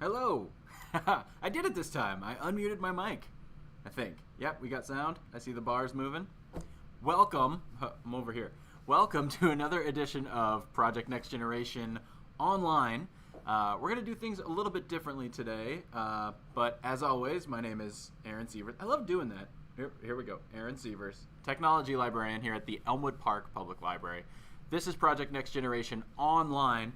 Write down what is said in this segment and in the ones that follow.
Hello! I did it this time. I unmuted my mic. I think. Yep, we got sound. I see the bars moving. Welcome. I'm over here. Welcome to another edition of Project Next Generation Online. We're going to do things a little bit differently today, but as always, my name is Aaron Sievers. I love doing that. Here we go. Aaron Sievers, technology librarian here at the Elmwood Park Public Library. This is Project Next Generation Online.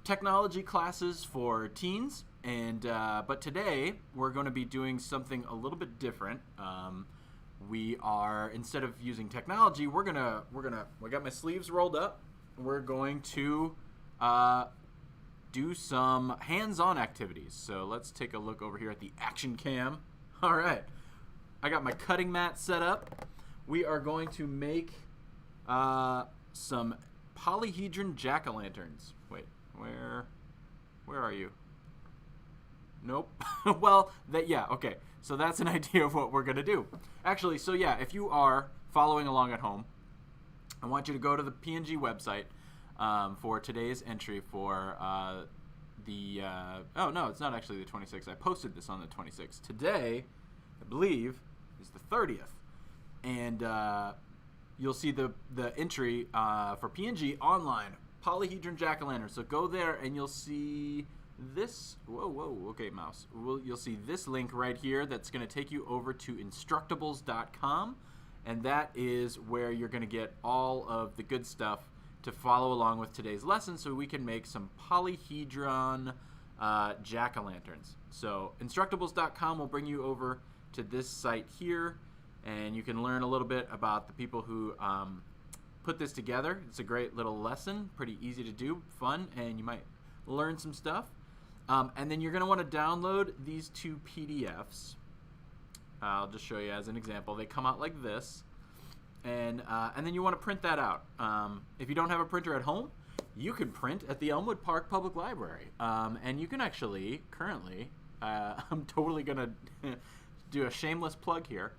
Technology classes for teens, and but today we're going to be doing something a little bit different. We are, instead of using technology, we got my sleeves rolled up. We're going to do some hands-on activities. So let's take a look over here at the action cam. All right, I got my cutting mat set up. We are going to make some Polyhedron Jack-o'-lanterns. Wait. Where are you? Nope. Well, okay. So that's an idea of what we're going to do. Actually, so yeah, if you are following along at home, I want you to go to the PNG website for today's entry for oh, no, it's not actually the 26th. I posted this on the 26th. Today, I believe, is the 30th. And you'll see the entry for PNG Online. Polyhedron Jack-o'-lantern. So go there and you'll see this. Okay, mouse. You'll see this link right here that's going to take you over to Instructables.com, and that is where you're going to get all of the good stuff to follow along with today's lesson so we can make some Polyhedron Jack-o'-lanterns. So Instructables.com will bring you over to this site here, and you can learn a little bit about the people who put this together. It's a great little lesson, pretty easy to do, fun, and you might learn some stuff. And then you're going to want to download these two PDFs. I'll just show you as an example. They come out like this, and then you want to print that out. If you don't have a printer at home, you can print at the Elmwood Park Public Library, and you can actually currently, I'm totally going to do a shameless plug here.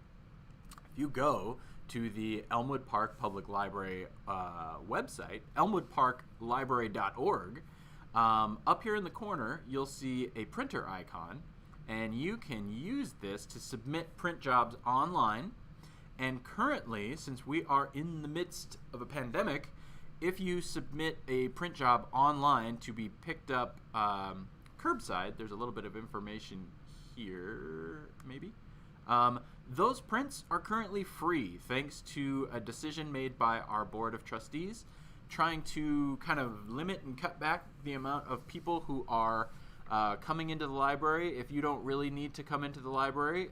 If you go to the Elmwood Park Public Library website, elmwoodparklibrary.org. Up here in the corner, you'll see a printer icon, and you can use this to submit print jobs online. And currently, since we are in the midst of a pandemic, if you submit a print job online to be picked up curbside, there's a little bit of information here, maybe. Those prints are currently free thanks to a decision made by our Board of Trustees trying to kind of limit and cut back the amount of people who are coming into the library. If you don't really need to come into the library,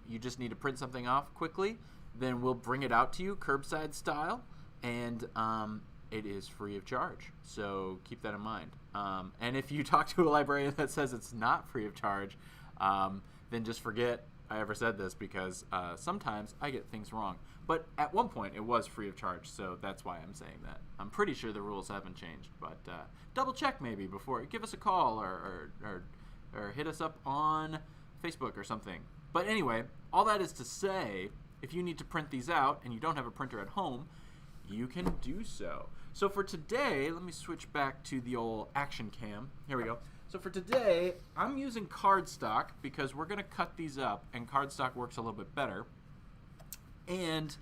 you just need to print something off quickly, then we'll bring it out to you curbside style, and it is free of charge. So keep that in mind. And if you talk to a librarian that says it's not free of charge, then just forget I ever said this, because sometimes I get things wrong. But at one point it was free of charge, so that's why I'm saying that. I'm pretty sure the rules haven't changed, but double check maybe before. Give us a call or hit us up on Facebook or something. But anyway, all that is to say, if you need to print these out and you don't have a printer at home, you can do so. So for today, let me switch back to the old action cam. Here we go. So for today, I'm using cardstock because we're going to cut these up, and cardstock works a little bit better. And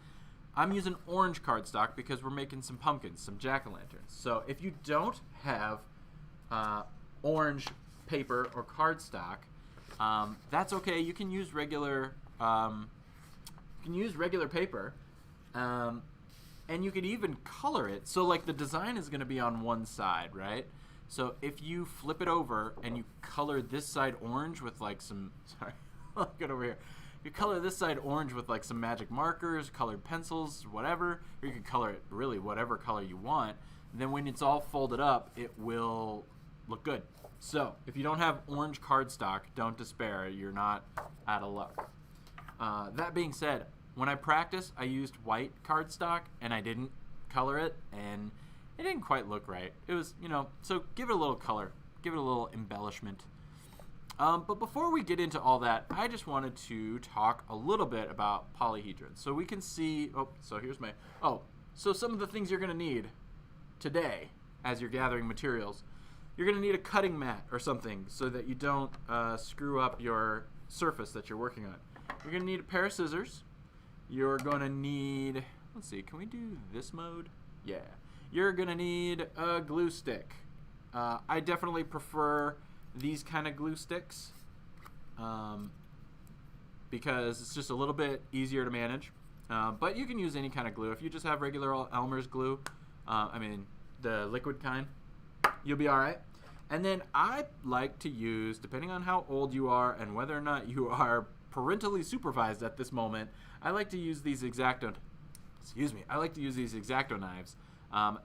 I'm using orange cardstock because we're making some pumpkins, some jack-o'-lanterns. So if you don't have orange paper or cardstock, that's okay. You can use regular paper, and you could even color it. So like the design is going to be on one side, right? So if you flip it over and you color this side orange with like some, look at over here. You color this side orange with like some magic markers, colored pencils, whatever, or you can color it really whatever color you want. And then when it's all folded up, it will look good. So if you don't have orange cardstock, don't despair. You're not out of luck. That being said, when I practiced, I used white cardstock and I didn't color it, and it didn't quite look right. It was, so give it a little color, give it a little embellishment. But before we get into all that, I just wanted to talk a little bit about polyhedrons. So we can see, so some of the things you're going to need today as you're gathering materials. You're going to need a cutting mat or something so that you don't screw up your surface that you're working on. You're going to need a pair of scissors. You're going to need, let's see, can we do this mode? Yeah. You're going to need a glue stick. I definitely prefer these kind of glue sticks because it's just a little bit easier to manage. But you can use any kind of glue. If you just have regular Elmer's glue, the liquid kind, you'll be all right. And then I like to use, depending on how old you are and whether or not you are parentally supervised at this moment, I like to use these X-Acto knives.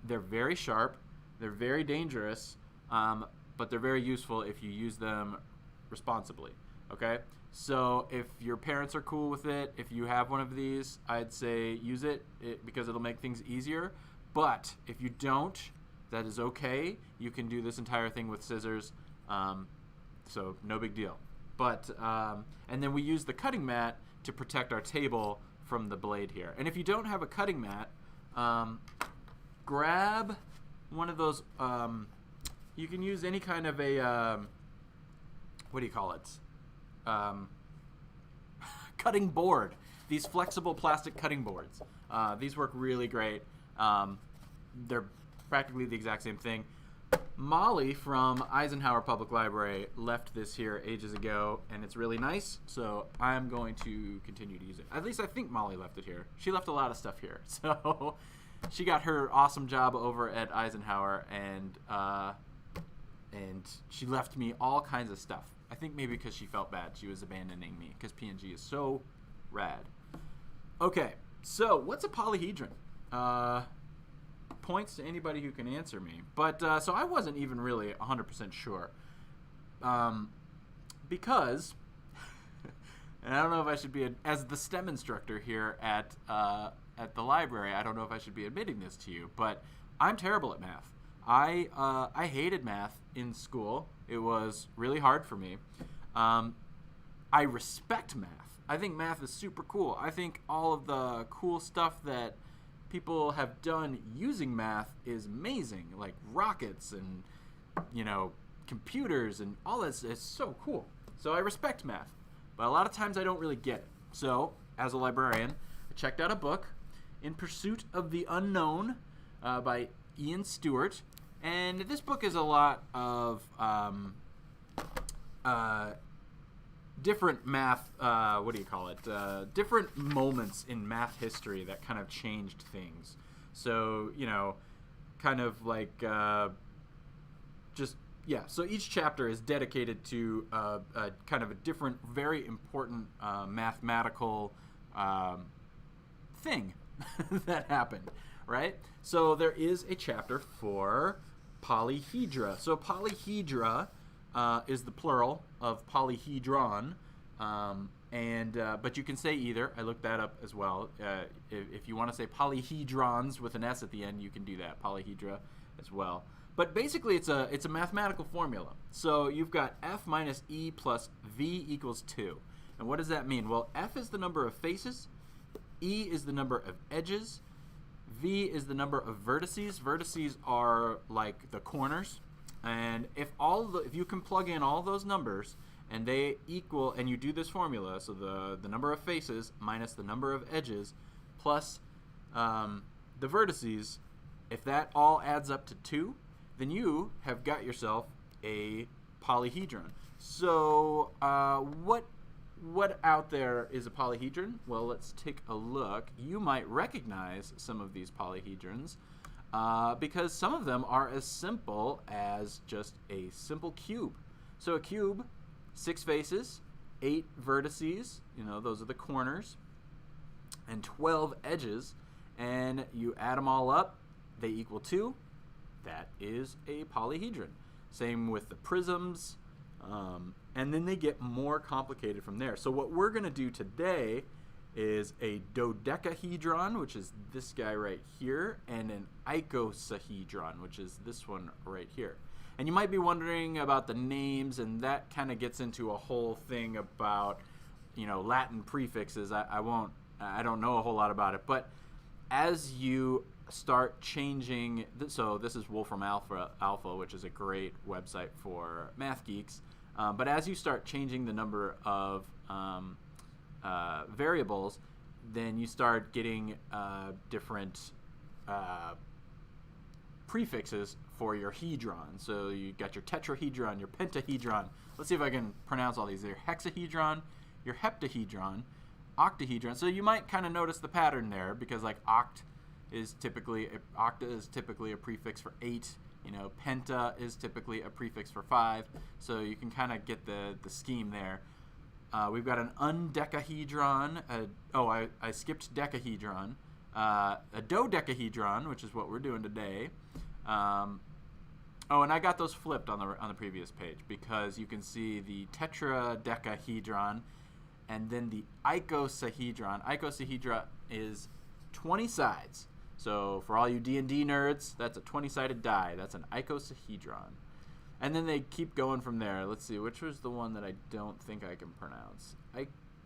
They're very sharp, they're very dangerous, but they're very useful if you use them responsibly. Okay? So if your parents are cool with it, if you have one of these, I'd say use it because it'll make things easier. But if you don't, that is okay. You can do this entire thing with scissors, so no big deal. But and then we use the cutting mat to protect our table from the blade here. And if you don't have a cutting mat, grab one of those. You can use any kind of a what do you call it? Cutting board. These flexible plastic cutting boards. These work really great. They're practically the exact same thing. Molly from Eisenhower Public Library left this here ages ago, and it's really nice, so I'm going to continue to use it. At least I think Molly left it here. She left a lot of stuff here, so she got her awesome job over at Eisenhower, and she left me all kinds of stuff. I think maybe because she felt bad she was abandoning me, because PNG is so rad. Okay, so what's a polyhedron? Points to anybody who can answer me. But so I wasn't even really 100% sure, because, and I don't know if I should be as the STEM instructor here at the library. I don't know if I should be admitting this to you, but I'm terrible at math. I hated math in school. It was really hard for me. I respect math. I think math is super cool. I think all of the cool stuff that people have done using math is amazing, like rockets and, computers and all this is so cool. So I respect math, but a lot of times I don't really get it. So as a librarian, I checked out a book, In Pursuit of the Unknown, by Ian Stewart, and this book is a lot of different math, different moments in math history that kind of changed things. So, kind of like so each chapter is dedicated to a kind of a different, very important mathematical thing that happened, right? So there is a chapter for polyhedra. So polyhedra is the plural of polyhedron, but you can say either. I looked that up as well. If you want to say polyhedrons with an S at the end, you can do that, polyhedra as well. But basically, it's a mathematical formula. So you've got F minus E plus V equals 2. And what does that mean? Well, F is the number of faces, E is the number of edges, V is the number of vertices. Vertices are like the corners. And if you can plug in all those numbers and they equal, and you do this formula, so the number of faces minus the number of edges plus the vertices, if that all adds up to 2, then you have got yourself a polyhedron. So what out there is a polyhedron? Well, let's take a look. You might recognize some of these polyhedrons because some of them are as simple as just a simple cube. So a cube, 6 faces, 8 vertices, those are the corners, and 12 edges, and you add them all up, they equal 2. That is a polyhedron. Same with the prisms, and then they get more complicated from there. So what we're going to do today is a dodecahedron, which is this guy right here, and an icosahedron, which is this one right here. And you might be wondering about the names, and that kind of gets into a whole thing about, Latin prefixes. I don't know a whole lot about it, but as you start changing, so this is Wolfram Alpha, which is a great website for math geeks. But as you start changing the number of variables, then you start getting different prefixes for your hedron. So you got your tetrahedron, your pentahedron. Let's see if I can pronounce all these. Your hexahedron, your heptahedron, octahedron. So you might kind of notice the pattern there, because like octa is typically a prefix for 8. You know, penta is typically a prefix for 5. So you can kind of get the scheme there. We've got an undecahedron. I skipped decahedron. A dodecahedron, which is what we're doing today. And I got those flipped on the previous page, because you can see the tetradecahedron and then the icosahedron. Icosahedra is 20 sides. So for all you D&D nerds, that's a 20-sided die. That's an icosahedron. And then they keep going from there. Let's see, which was the one that I don't think I can pronounce?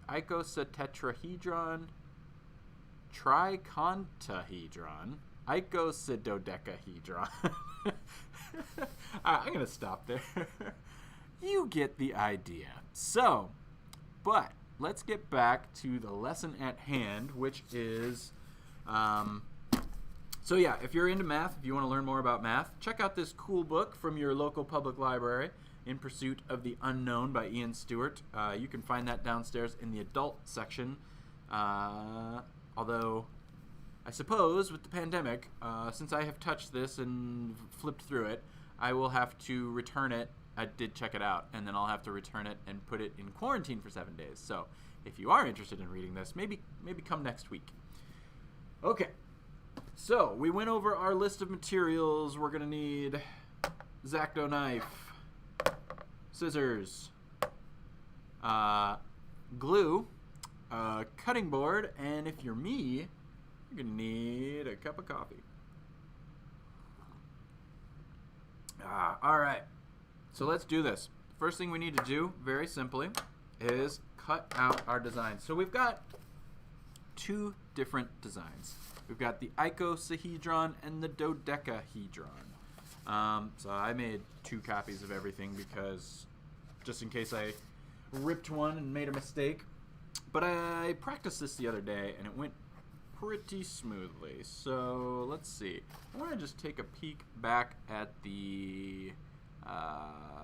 Icosatetrahedron, tricontahedron, icosiddodecahedron. I'm going to stop there. You get the idea. So, but let's get back to the lesson at hand, which is... So yeah, if you're into math, if you want to learn more about math, check out this cool book from your local public library, In Pursuit of the Unknown by Ian Stewart. You can find that downstairs in the adult section. Although, I suppose with the pandemic, since I have touched this and flipped through it, I will have to return it. I did check it out, and then I'll have to return it and put it in quarantine for 7 days. So if you are interested in reading this, maybe come next week. Okay. So, we went over our list of materials. We're going to need X-Acto knife, scissors, glue, cutting board, and if you're me, you're going to need a cup of coffee. All right. So, let's do this. First thing we need to do, very simply, is cut out our design. So, we've got 2 different designs. We've got the icosahedron and the dodecahedron. So I made 2 copies of everything, because just in case I ripped one and made a mistake. But I practiced this the other day, and it went pretty smoothly. So let's see. I want to just take a peek back at the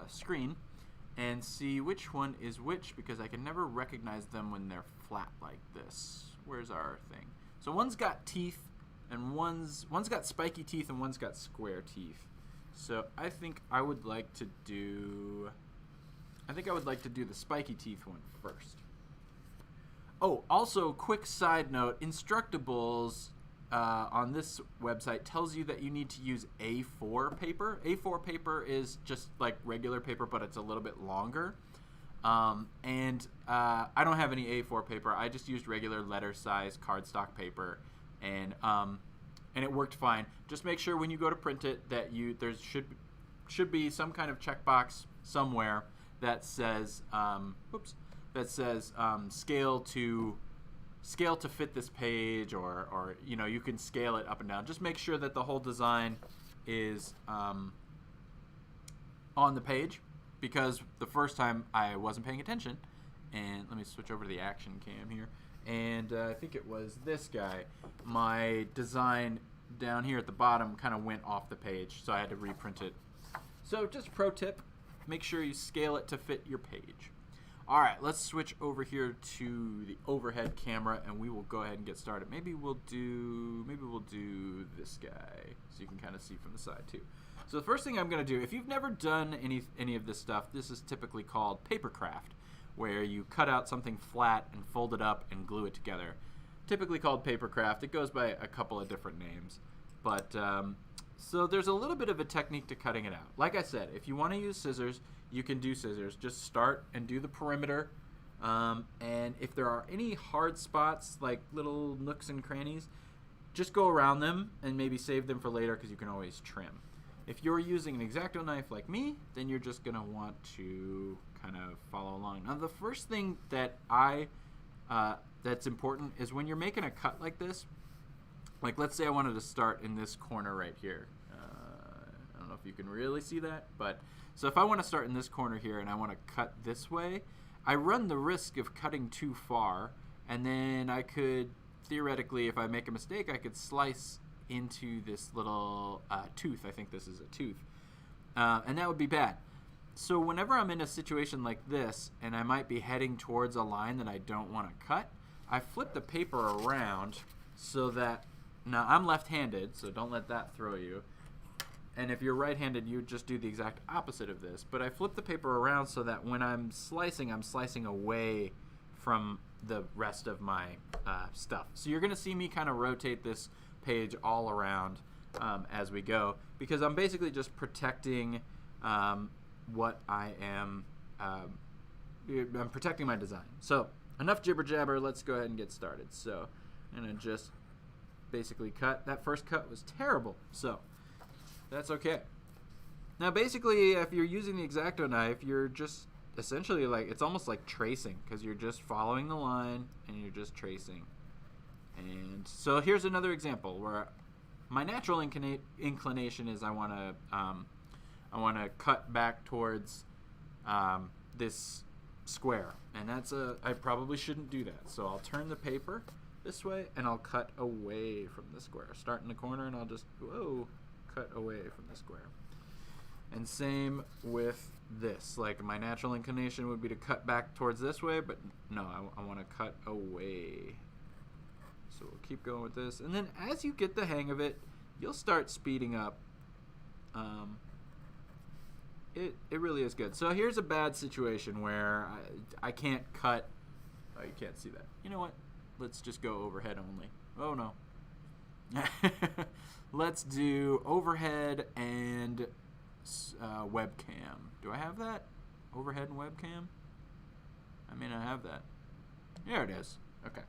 screen and see which one is which, because I can never recognize them when they're flat like this. Where's our thing? So one's got teeth, and one's got spiky teeth, and one's got square teeth. So I think I would like to do the spiky teeth one first. Oh, also, quick side note: Instructables on this website tells you that you need to use A4 paper. A4 paper is just like regular paper, but it's a little bit longer. I don't have any A4 paper. I just used regular letter size cardstock paper, and it worked fine. Just make sure when you go to print it that there should be some kind of checkbox somewhere that says scale to fit this page, or you can scale it up and down. Just make sure that the whole design is on the page. Because the first time I wasn't paying attention, and let me switch over to the action cam here, and I think it was this guy. My design down here at the bottom kind of went off the page, so I had to reprint it. So just pro tip, make sure you scale it to fit your page. All right, let's switch over here to the overhead camera, and we will go ahead and get started. Maybe we'll do this guy, so you can kind of see from the side too. So the first thing I'm going to do, if you've never done any of this stuff, this is typically called papercraft, where you cut out something flat and fold it up and glue it together. Typically called papercraft. It goes by a couple of different names. But so there's a little bit of a technique to cutting it out. Like I said, if you want to use scissors, you can do scissors. Just start and do the perimeter. And if there are any hard spots, like little nooks and crannies, just go around them and maybe save them for later, because you can always trim. If you're using an X-Acto knife like me, then you're just going to want to kind of follow along. Now, the first thing that that's important is when you're making a cut like this, Like, let's say I wanted to start in this corner right here. I don't know if you can really see that, but so if I want to start in this corner here and I want to cut this way, I run the risk of cutting too far, and then I could theoretically, if I make a mistake, I could slice into this little tooth. I think this is a tooth, and that would be bad. So whenever I'm in a situation like this and I might be heading towards a line that I don't want to cut, I flip the paper around so that, now I'm left-handed, so don't let that throw you. And if you're right-handed, you just do the exact opposite of this. But I flip the paper around so that when I'm slicing away from the rest of my stuff. So you're going to see me kind of rotate this page all around as we go, because I'm basically just protecting what I am, I'm protecting my design. So enough jibber jabber, let's go ahead and get started. So I'm going to just basically cut. That first cut was terrible, so that's okay. Now basically, if you're using the X-Acto knife, you're just essentially like, it's almost like tracing, because you're just following the line and you're just tracing. And so here's another example where my natural inclination is I want to cut back towards this square, and I probably shouldn't do that. So I'll turn the paper this way and I'll cut away from the square. Start in the corner and I'll just cut away from the square. And same with this. Like, my natural inclination would be to cut back towards this way, but no, I want to cut away. So we'll keep going with this, and then as you get the hang of it, you'll start speeding up. It really is good. So here's a bad situation where I can't cut. Oh, you can't see that. You know what? Let's just go overhead only. Oh no. Let's do overhead and webcam. Do I have that? Overhead and webcam? I mean, I have that. There it is. Okay.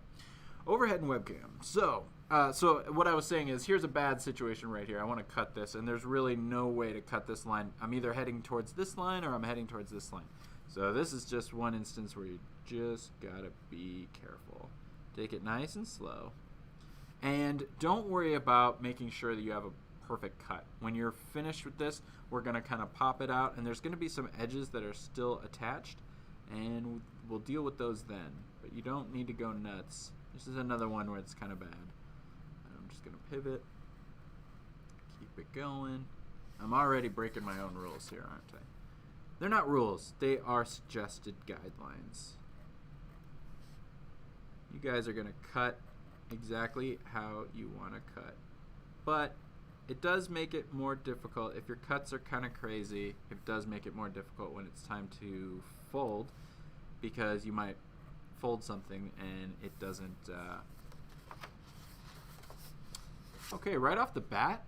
Overhead and webcam. So what I was saying is, here's a bad situation right here. I want to cut this, and there's really no way to cut this line. I'm either heading towards this line or I'm heading towards this line. So this is just one instance where you just gotta be careful. Take it nice and slow. And don't worry about making sure that you have a perfect cut. When you're finished with this, we're going to kind of pop it out, and there's going to be some edges that are still attached, and we'll deal with those then. But you don't need to go nuts. This is another one where it's kind of bad. I'm just going to pivot, keep it going. I'm already breaking my own rules here, aren't I? They're not rules. They are suggested guidelines. You guys are going to cut exactly how you want to cut. But it does make it more difficult. If your cuts are kind of crazy, it does make it more difficult when it's time to fold, because you might fold something and it doesn't... Okay, right off the bat,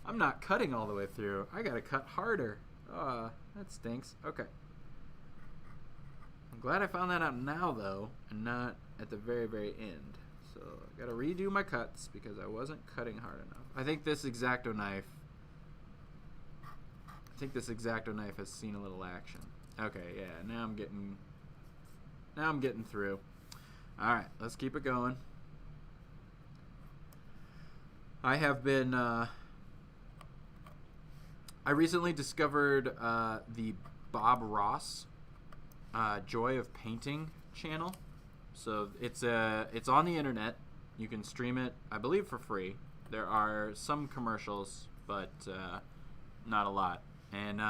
I'm not cutting all the way through. I got to cut harder. That stinks. Okay. I'm glad I found that out now, though, and not at the very, very end. So I gotta redo my cuts because I wasn't cutting hard enough. I think this X-Acto knife has seen a little action. Okay, yeah, now I'm getting through. All right, let's keep it going. I have been I recently discovered the Bob Ross Joy of Painting channel. So it's on the internet. You can stream it, I believe, for free. There are some commercials, but not a lot. And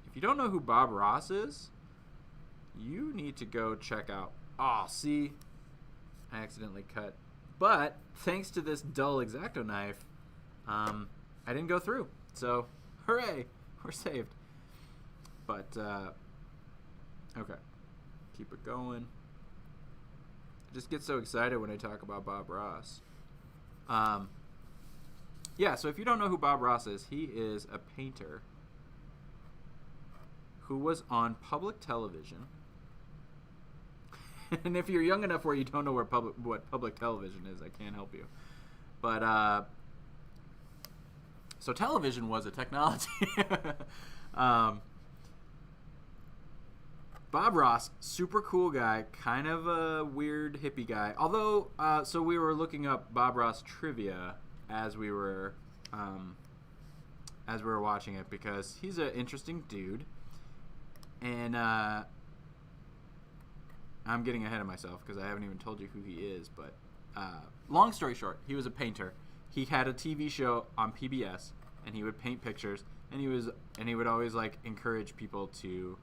if you don't know who Bob Ross is, you need to go check out. Oh, see, I accidentally cut. But thanks to this dull X-Acto knife, I didn't go through. So hooray, we're saved. But okay, keep it going. I just get so excited when I talk about Bob Ross. Yeah, so if you don't know who Bob Ross is, he is a painter who was on public television. And if you're young enough where you don't know what public television is, I can't help you. But so television was a technology. Bob Ross, super cool guy, kind of a weird hippie guy. Although, so we were looking up Bob Ross trivia as we were watching it because he's an interesting dude. And I'm getting ahead of myself because I haven't even told you who he is. But long story short, he was a painter. He had a TV show on PBS, and he would paint pictures. And he would always like encourage people to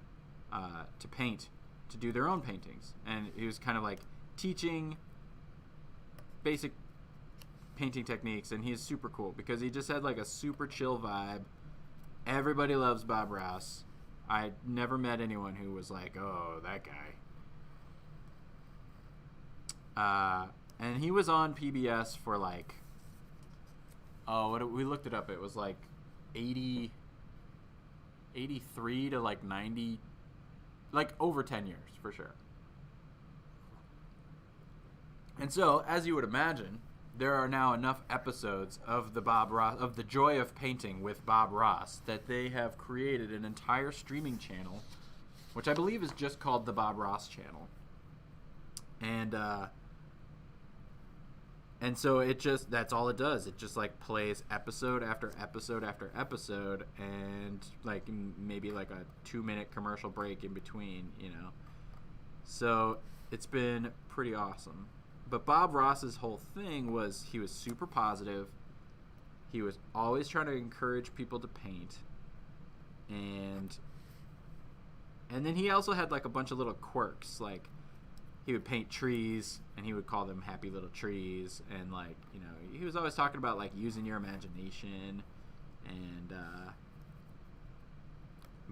paint, to do their own paintings. And he was kind of like teaching basic painting techniques, and he's super cool because he just had like a super chill vibe. Everybody loves Bob Ross. I never met anyone who was like, oh, that guy. And he was on PBS for like, we looked it up. It was like 83 to like 90, like over 10 years for sure. And so, as you would imagine, there are now enough episodes of the Joy of Painting with Bob Ross that they have created an entire streaming channel, which I believe is just called the Bob Ross channel. And so that's all it does. It just like plays episode after episode after episode, and like maybe like a 2-minute commercial break in between, you know. So it's been pretty awesome. But Bob Ross's whole thing was he was super positive. He was always trying to encourage people to paint. And then he also had like a bunch of little quirks. Like he would paint trees and he would call them happy little trees. And like, you know, he was always talking about like using your imagination and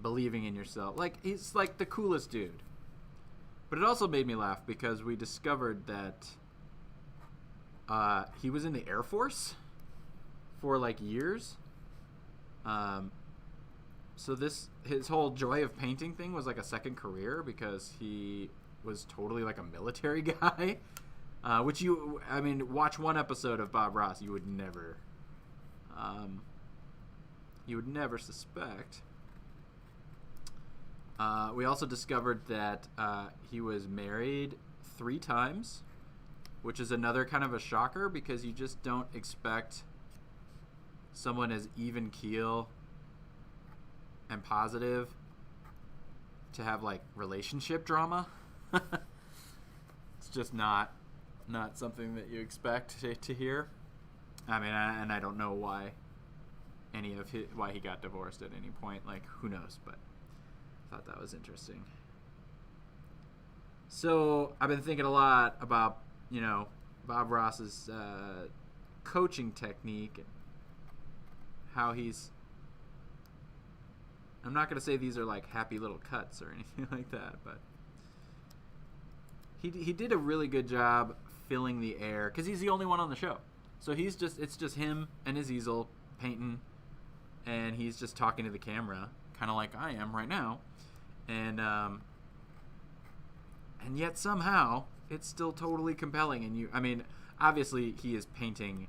believing in yourself. Like he's like the coolest dude. But it also made me laugh because we discovered that he was in the Air Force for like years. So his whole Joy of Painting thing was like a second career because he was totally like a military guy. Watch one episode of Bob Ross, you would never suspect. We also discovered that he was married 3 times, which is another kind of a shocker because you just don't expect someone as even keel and positive to have like relationship drama. It's just not something that you expect to hear. I mean, and I don't know why why he got divorced at any point. Like, who knows? But I thought that was interesting. So I've been thinking a lot about, you know, Bob Ross's coaching technique and how I'm not going to say these are like happy little cuts or anything like that, but he did a really good job filling the air because he's the only one on the show. So it's just him and his easel painting, and he's just talking to the camera, kind of like I am right now. And yet somehow it's still totally compelling. And obviously he is painting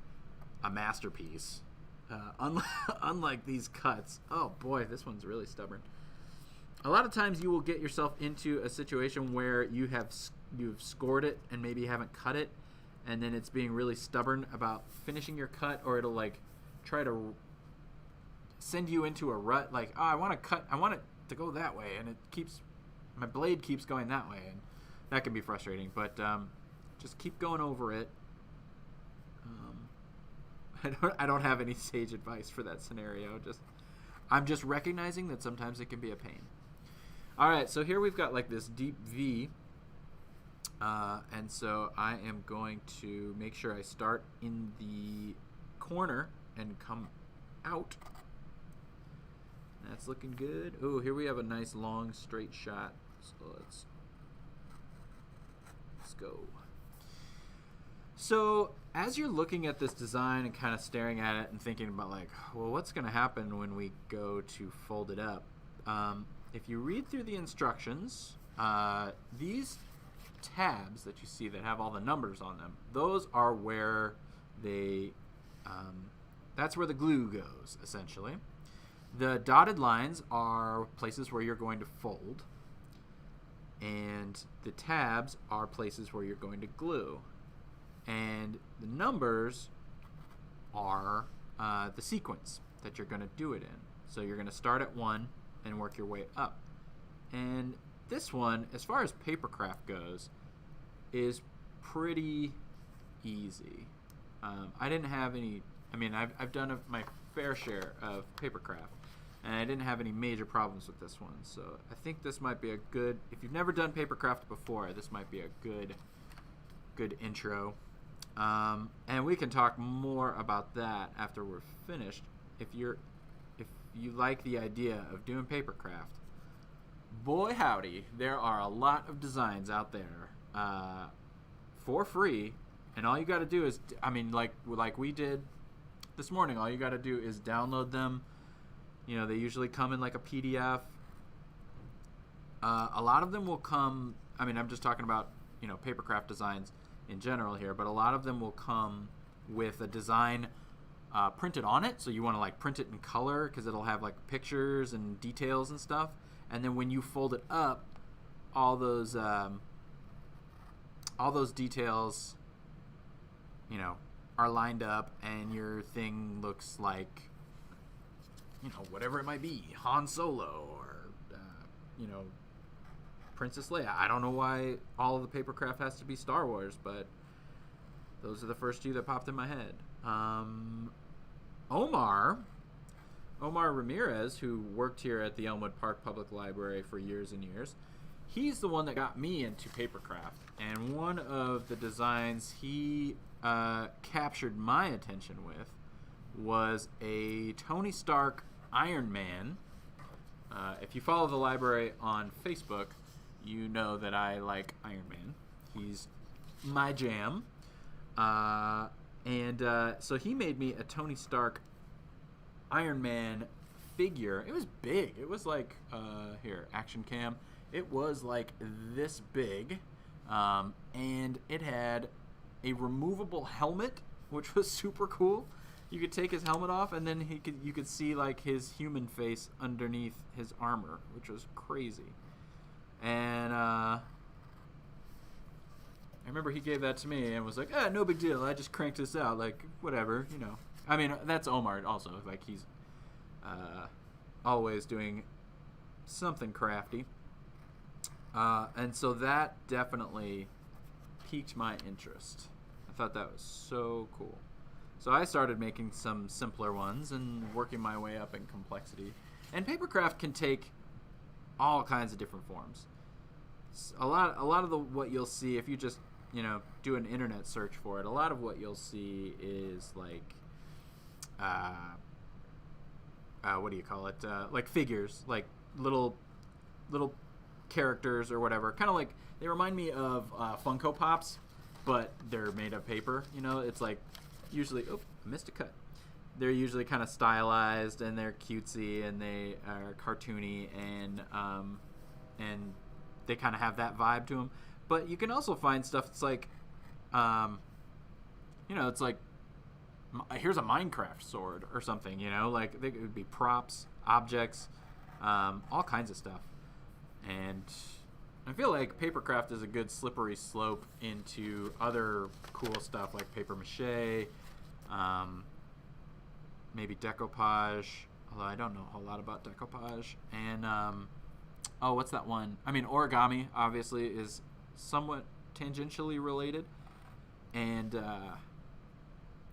a masterpiece. Unlike these cuts. Oh boy, this one's really stubborn. A lot of times you will get yourself into a situation where you've scored it and maybe haven't cut it, and then it's being really stubborn about finishing your cut, or it'll like try to send you into a rut. Like, I want it to go that way, and my blade keeps going that way, and that can be frustrating. But just keep going over it. I don't have any sage advice for that scenario. I'm just recognizing that sometimes it can be a pain. All right, so here we've got like this deep V, and so I am going to make sure I start in the corner and come out. That's looking good. Oh, here we have a nice long straight shot. So let's go. So as you're looking at this design and kind of staring at it and thinking about like, well, what's going to happen when we go to fold it up? If you read through the instructions, these tabs that you see that have all the numbers on them, those are where that's where the glue goes, essentially. The dotted lines are places where you're going to fold. And the tabs are places where you're going to glue. And the numbers are the sequence that you're going to do it in. So you're going to start at 1 and work your way up. And this one, as far as papercraft goes, is pretty easy. I didn't have any... I mean, I've done my fair share of papercraft, and I didn't have any major problems with this one. So I think this might be a good... If you've never done papercraft before, this might be a good intro. And we can talk more about that after we're finished. If you like the idea of doing papercraft, boy howdy, there are a lot of designs out there for free, and all you got to do is, I mean, like we did this morning, all you got to do is download them. You know, they usually come in like a PDF. A lot of them will come, I mean, I'm just talking about, you know, papercraft designs in general here, but a lot of them will come with a design printed on it. So you want to like print it in color because it'll have like pictures and details and stuff. And then when you fold it up, all those details, you know, are lined up, and your thing looks like, you know, whatever it might be, Han Solo or you know, Princess Leia. I don't know why all of the papercraft has to be Star Wars, but those are the first two that popped in my head. Omar Ramirez, who worked here at the Elmwood Park Public Library for years and years, he's the one that got me into papercraft. And one of the designs he captured my attention with was a Tony Stark Iron Man. If you follow the library on Facebook, you know that I like Iron Man. He's my jam. So he made me a Tony Stark Iron Man figure. It was big. It was like, here, action cam. It was like this big. And it had a removable helmet, which was super cool. You could take his helmet off, and then you could see like his human face underneath his armor, which was crazy. And I remember he gave that to me and was like, no big deal. I just cranked this out, like whatever, you know. I mean, that's Omar also. Like he's always doing something crafty. And so that definitely piqued my interest. I thought that was so cool. So I started making some simpler ones and working my way up in complexity. And papercraft can take all kinds of different forms. A lot of what you'll see, if you just, you know, do an internet search for it, a lot of what you'll see is like, what do you call it? Like figures, like little characters or whatever. Kind of like, they remind me of Funko Pops, but they're made of paper. You know, it's like usually, I missed a cut. They're usually kind of stylized, and they're cutesy, and they are cartoony, and they kind of have that vibe to them. But you can also find stuff that's like, you know, it's like, here's a Minecraft sword or something, you know, like it would be props, objects, all kinds of stuff. And I feel like papercraft is a good slippery slope into other cool stuff like paper mache, maybe decoupage, although I don't know a whole lot about decoupage. And, what's that one? I mean, origami, obviously, is somewhat tangentially related. And,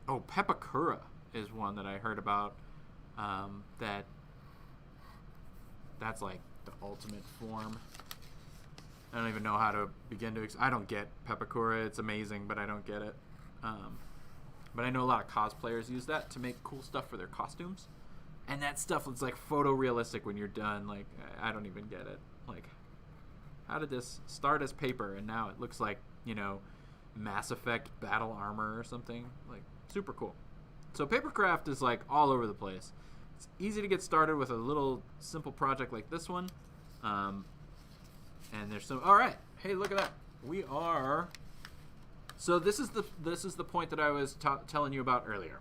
Pepakura is one that I heard about, that's like the ultimate form. I don't even know how to begin to... I don't get Pepakura. It's amazing, but I don't get it. But I know a lot of cosplayers use that to make cool stuff for their costumes. And that stuff looks like photorealistic when you're done. Like, I don't even get it. Like, how did this start as paper and now it looks like, you know, Mass Effect battle armor or something? Like, super cool. So papercraft is like all over the place. It's easy to get started with a little simple project like this one. And there's some... All right. Hey, look at that. We are... So this is the point that I was telling you about earlier,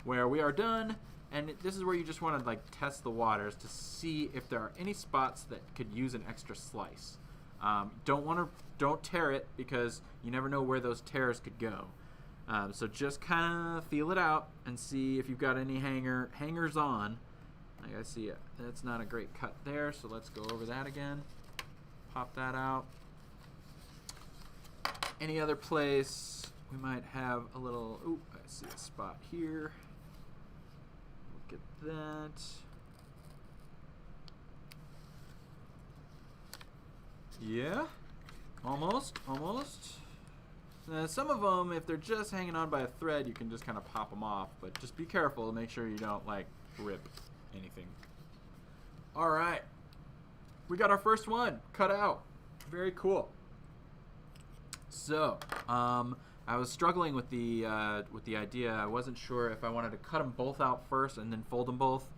where we are done, and this is where you just want to like test the waters to see if there are any spots that could use an extra slice. Don't tear it, because you never know where those tears could go. So just kind of feel it out and see if you've got any hangers on. Like I see it. That's not a great cut there, so let's go over that again. Pop that out. Any other place we might have a little... Ooh, I see a spot here. Look at that. Yeah, almost. Some of them, if they're just hanging on by a thread, you can just kind of pop them off. But just be careful to make sure you don't, like, rip anything. All right. We got our first one cut out. Very cool. So, I was struggling with the idea. I wasn't sure if I wanted to cut them both out first and then fold them both,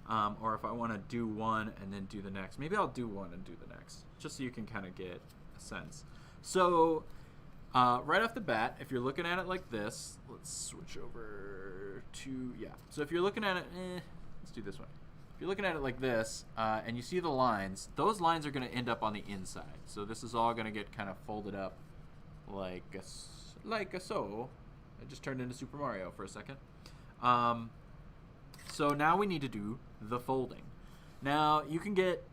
or if I want to do one and then do the next. Maybe I'll do one and do the next, just so you can kind of get a sense. So, right off the bat, if you're looking at it like this, let's switch over to, yeah. So if you're looking at it, let's do this one. If you're looking at it like this, and you see the lines, those lines are going to end up on the inside. So this is all going to get kind of folded up like so. I just turned into Super Mario for a second. So now we need to do the folding. Now you can get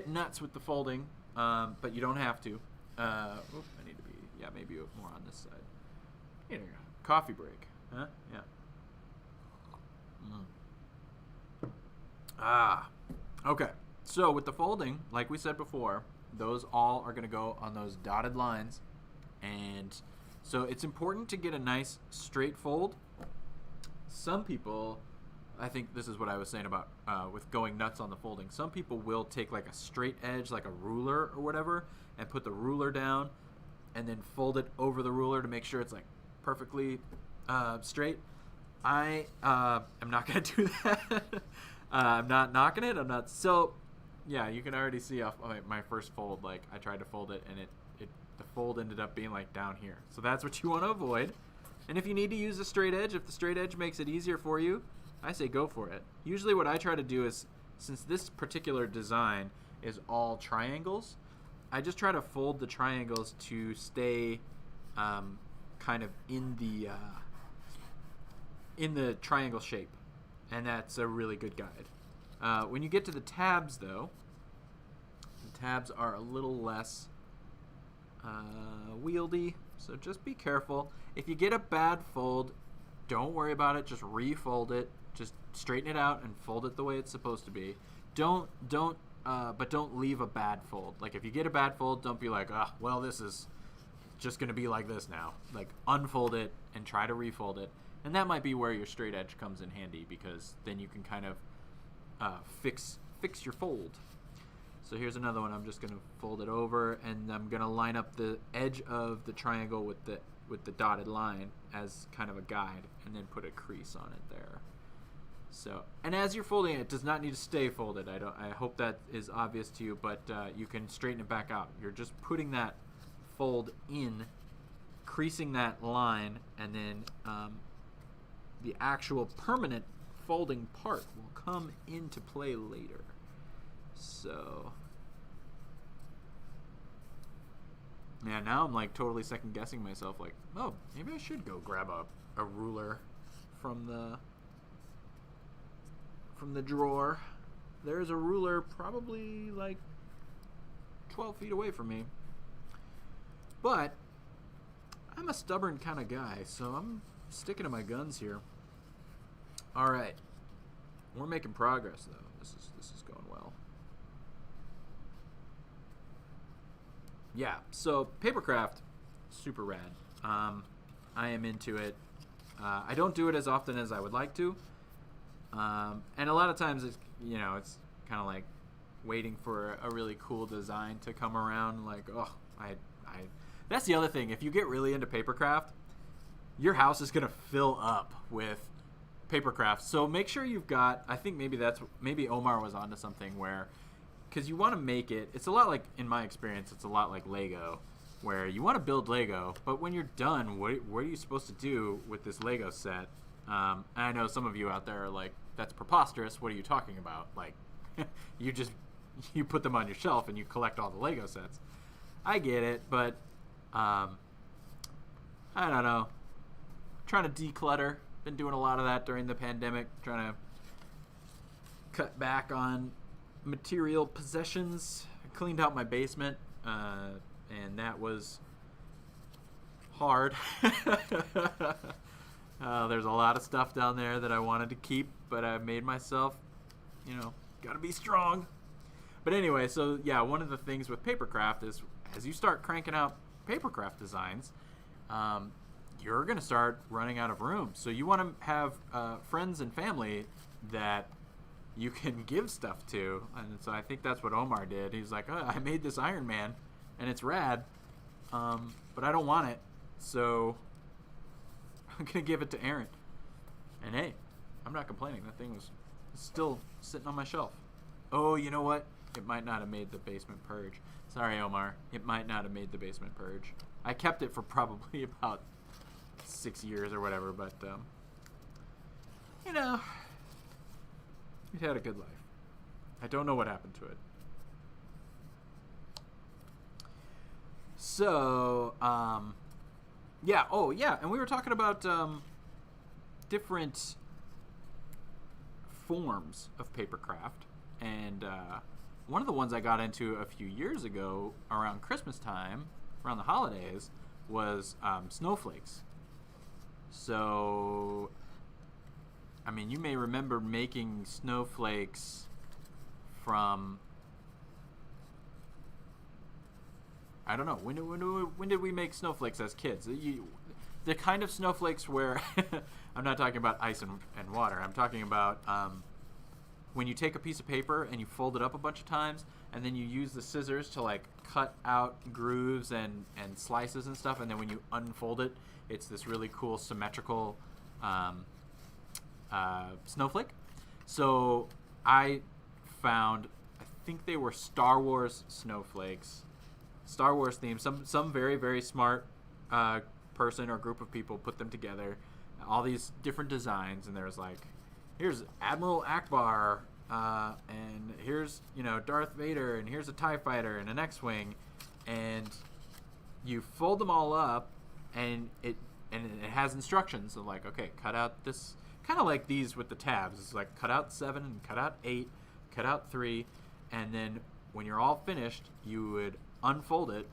nuts with the folding, but you don't have to. I need to be, yeah, maybe more on this side. Here we go. Coffee break, huh? Yeah. Okay. So with the folding, like we said before, those all are going to go on those dotted lines. And so it's important to get a nice straight fold. Some people, I think this is what I was saying about with going nuts on the folding. Some people will take like a straight edge, like a ruler or whatever, and put the ruler down and then fold it over the ruler to make sure it's like perfectly straight. I am not going to do that. I'm not knocking it. I'm not. So, yeah, you can already see off my first fold, like I tried to fold it and the fold ended up being like down here. So that's what you want to avoid. And if you need to use a straight edge, if the straight edge makes it easier for you, I say go for it. Usually what I try to do is, since this particular design is all triangles, I just try to fold the triangles to stay kind of in the triangle shape. And that's a really good guide. When you get to the tabs, though, the tabs are a little less wieldy, so just be careful. If you get a bad fold, don't worry about it. Just refold it. Just straighten it out and fold it the way it's supposed to be. But don't leave a bad fold. Like if you get a bad fold, don't be like, well, this is just gonna be like this now. Like unfold it and try to refold it. And that might be where your straight edge comes in handy, because then you can kind of fix your fold. So here's another one. I'm just going to fold it over, and I'm going to line up the edge of the triangle with the dotted line as kind of a guide, and then put a crease on it there. So, and as you're folding it does not need to stay folded. I hope that is obvious to you, but you can straighten it back out. You're just putting that fold in, creasing that line, and then the actual permanent folding part will come into play later. So, yeah, now I'm like totally second guessing myself, like, oh, maybe I should go grab a ruler from the drawer. There's a ruler probably like 12 feet away from me. But I'm a stubborn kind of guy, so I'm sticking to my guns here. All right, we're making progress though. This is going well. Yeah, so papercraft, super rad. I am into it. I don't do it as often as I would like to, and a lot of times it's kind of like waiting for a really cool design to come around. Like, oh, that's the other thing. If you get really into papercraft, your house is gonna fill up with papercraft. So make sure you've got. I think maybe Omar was onto something where, because you want to make it. It's a lot like, in my experience, it's a lot like Lego, where you want to build Lego, but when you're done, what are you supposed to do with this Lego set? And I know some of you out there are like, that's preposterous. What are you talking about? Like, you put them on your shelf and you collect all the Lego sets. I get it, but I don't know. Trying to declutter. Been doing a lot of that during the pandemic. Trying to cut back on material possessions. I cleaned out my basement, and that was hard. There's a lot of stuff down there that I wanted to keep, but I made myself, gotta be strong. But anyway, so yeah, one of the things with papercraft is as you start cranking out papercraft designs, you're going to start running out of room. So you want to have friends and family that you can give stuff to. And so I think that's what Omar did. He's like, I made this Iron Man, and it's rad, but I don't want it. So I'm going to give it to Aaron. And hey, I'm not complaining. That thing was still sitting on my shelf. Oh, you know what? It might not have made the basement purge. Sorry, Omar. It might not have made the basement purge. I kept it for probably about 6 years or whatever, but, it had a good life. I don't know what happened to it. So, yeah. Oh, yeah. And we were talking about different forms of papercraft. And one of the ones I got into a few years ago around Christmas time, around the holidays, was snowflakes. So, I mean, you may remember making snowflakes from, I don't know, when did we make snowflakes as kids? The kind of snowflakes where, I'm not talking about ice and water, I'm talking about when you take a piece of paper and you fold it up a bunch of times, and then you use the scissors to like cut out grooves and slices and stuff, and then when you unfold it, it's this really cool symmetrical snowflake. So I found, I think they were Star Wars snowflakes, Star Wars themed. Some very, very smart person or group of people put them together, all these different designs, and there's like, here's Admiral Akbar, and here's, Darth Vader, and here's a TIE fighter and an X-Wing, and you fold them all up, and it has instructions of like, okay, cut out this, kind of like these with the tabs. It's like cut out 7 and cut out 8, cut out 3, and then when you're all finished, you would unfold it,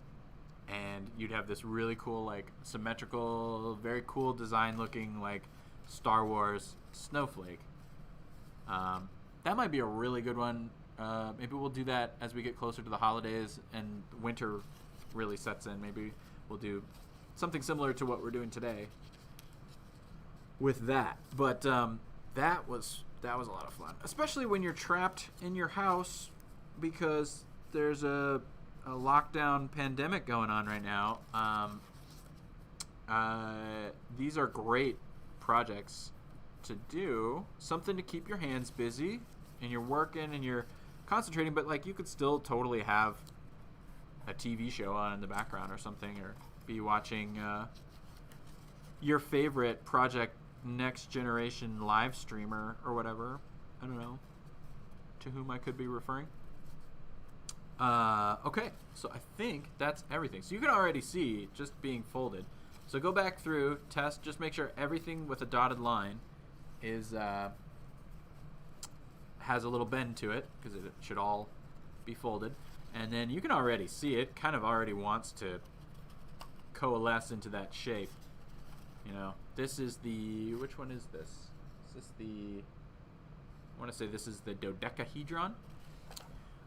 and you'd have this really cool, like, symmetrical, very cool design looking, like, Star Wars snowflake. That might be a really good one. Maybe we'll do that as we get closer to the holidays and winter really sets in. Maybe we'll do something similar to what we're doing today with that. But that was a lot of fun, especially when you're trapped in your house because there's a lockdown pandemic going on right now. These are great projects to do, something to keep your hands busy, and you're working and you're concentrating, but like you could still totally have a TV show on in the background or something, or be watching your favorite Project Next Generation live streamer or whatever. I don't know to whom I could be referring. Okay, so I think that's everything. So you can already see just being folded. So go back through, test, just make sure everything with a dotted line is has a little bend to it, because it should all be folded. And then you can already see it kind of already wants to coalesce into that shape. This is the, which one is this? Is this the, I want to say this is the Dodecahedron.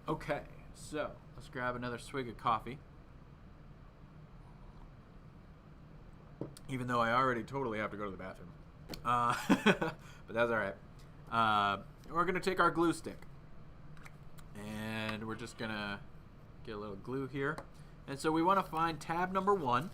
Okay, so let's grab another swig of coffee. Even though I already totally have to go to the bathroom. But that's all right. We're going to take our glue stick. And we're just going to get a little glue here. And so we want to find tab number 1.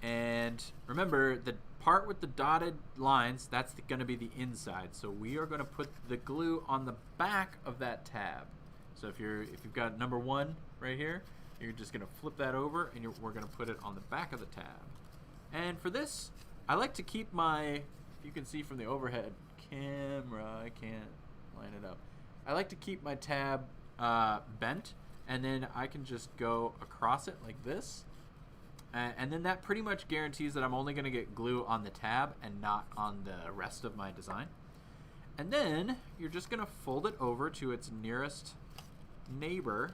And remember, the part with the dotted lines, that's going to be the inside. So we are going to put the glue on the back of that tab. So if you've got number 1 right here, you're just going to flip that over, and we're going to put it on the back of the tab. And for this, I like to keep my, if you can see from the overhead camera, I can't line it up. I like to keep my tab bent, and then I can just go across it like this. And then that pretty much guarantees that I'm only going to get glue on the tab and not on the rest of my design. And then you're just going to fold it over to its nearest neighbor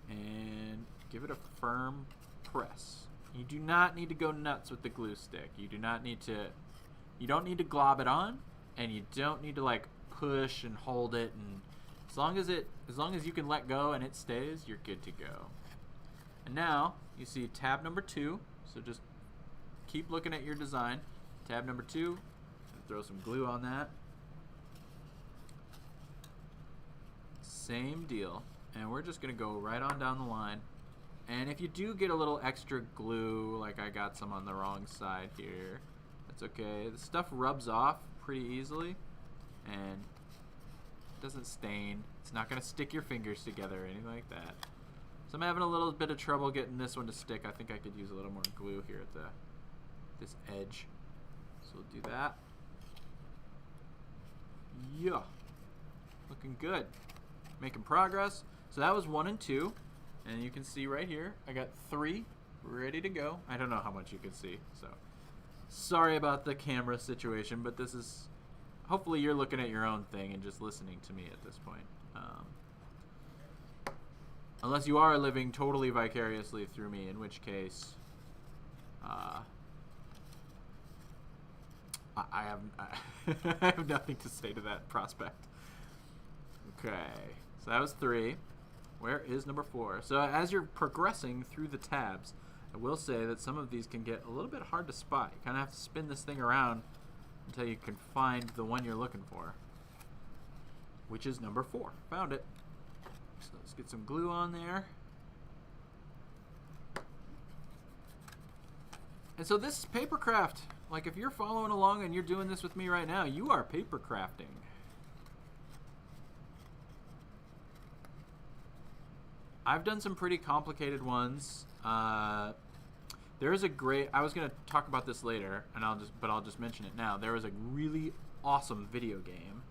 and give it a firm press. You do not need to go nuts with the glue stick. You don't need to glob it on, and you don't need to like push and hold it, and as long as you can let go and it stays, you're good to go. And now you see tab number 2, so just keep looking at your design. Tab number 2, throw some glue on that. Same deal, and we're just gonna go right on down the line. And if you do get a little extra glue, like I got some on the wrong side here, that's okay. The stuff rubs off pretty easily and doesn't stain. It's not gonna stick your fingers together or anything like that. So I'm having a little bit of trouble getting this one to stick. I think I could use a little more glue here at this edge. So we'll do that. Yeah, looking good. Making progress. So that was 1 and 2, and you can see right here I got 3 ready to go. I don't know how much you can see, so sorry about the camera situation, but this is, hopefully you're looking at your own thing and just listening to me at this point. Unless you are living totally vicariously through me, in which case I have nothing to say to that prospect. Okay, so that was 3. Where is number 4? So as you're progressing through the tabs, I will say that some of these can get a little bit hard to spot. You kind of have to spin this thing around until you can find the one you're looking for, which is number 4. Found it. So let's get some glue on there. And so this is paper craft. Like, if you're following along and you're doing this with me right now, you are paper crafting. I've done some pretty complicated ones. There is a great, I was going to talk about this later, and I'll just mention it now. There was a really awesome video game.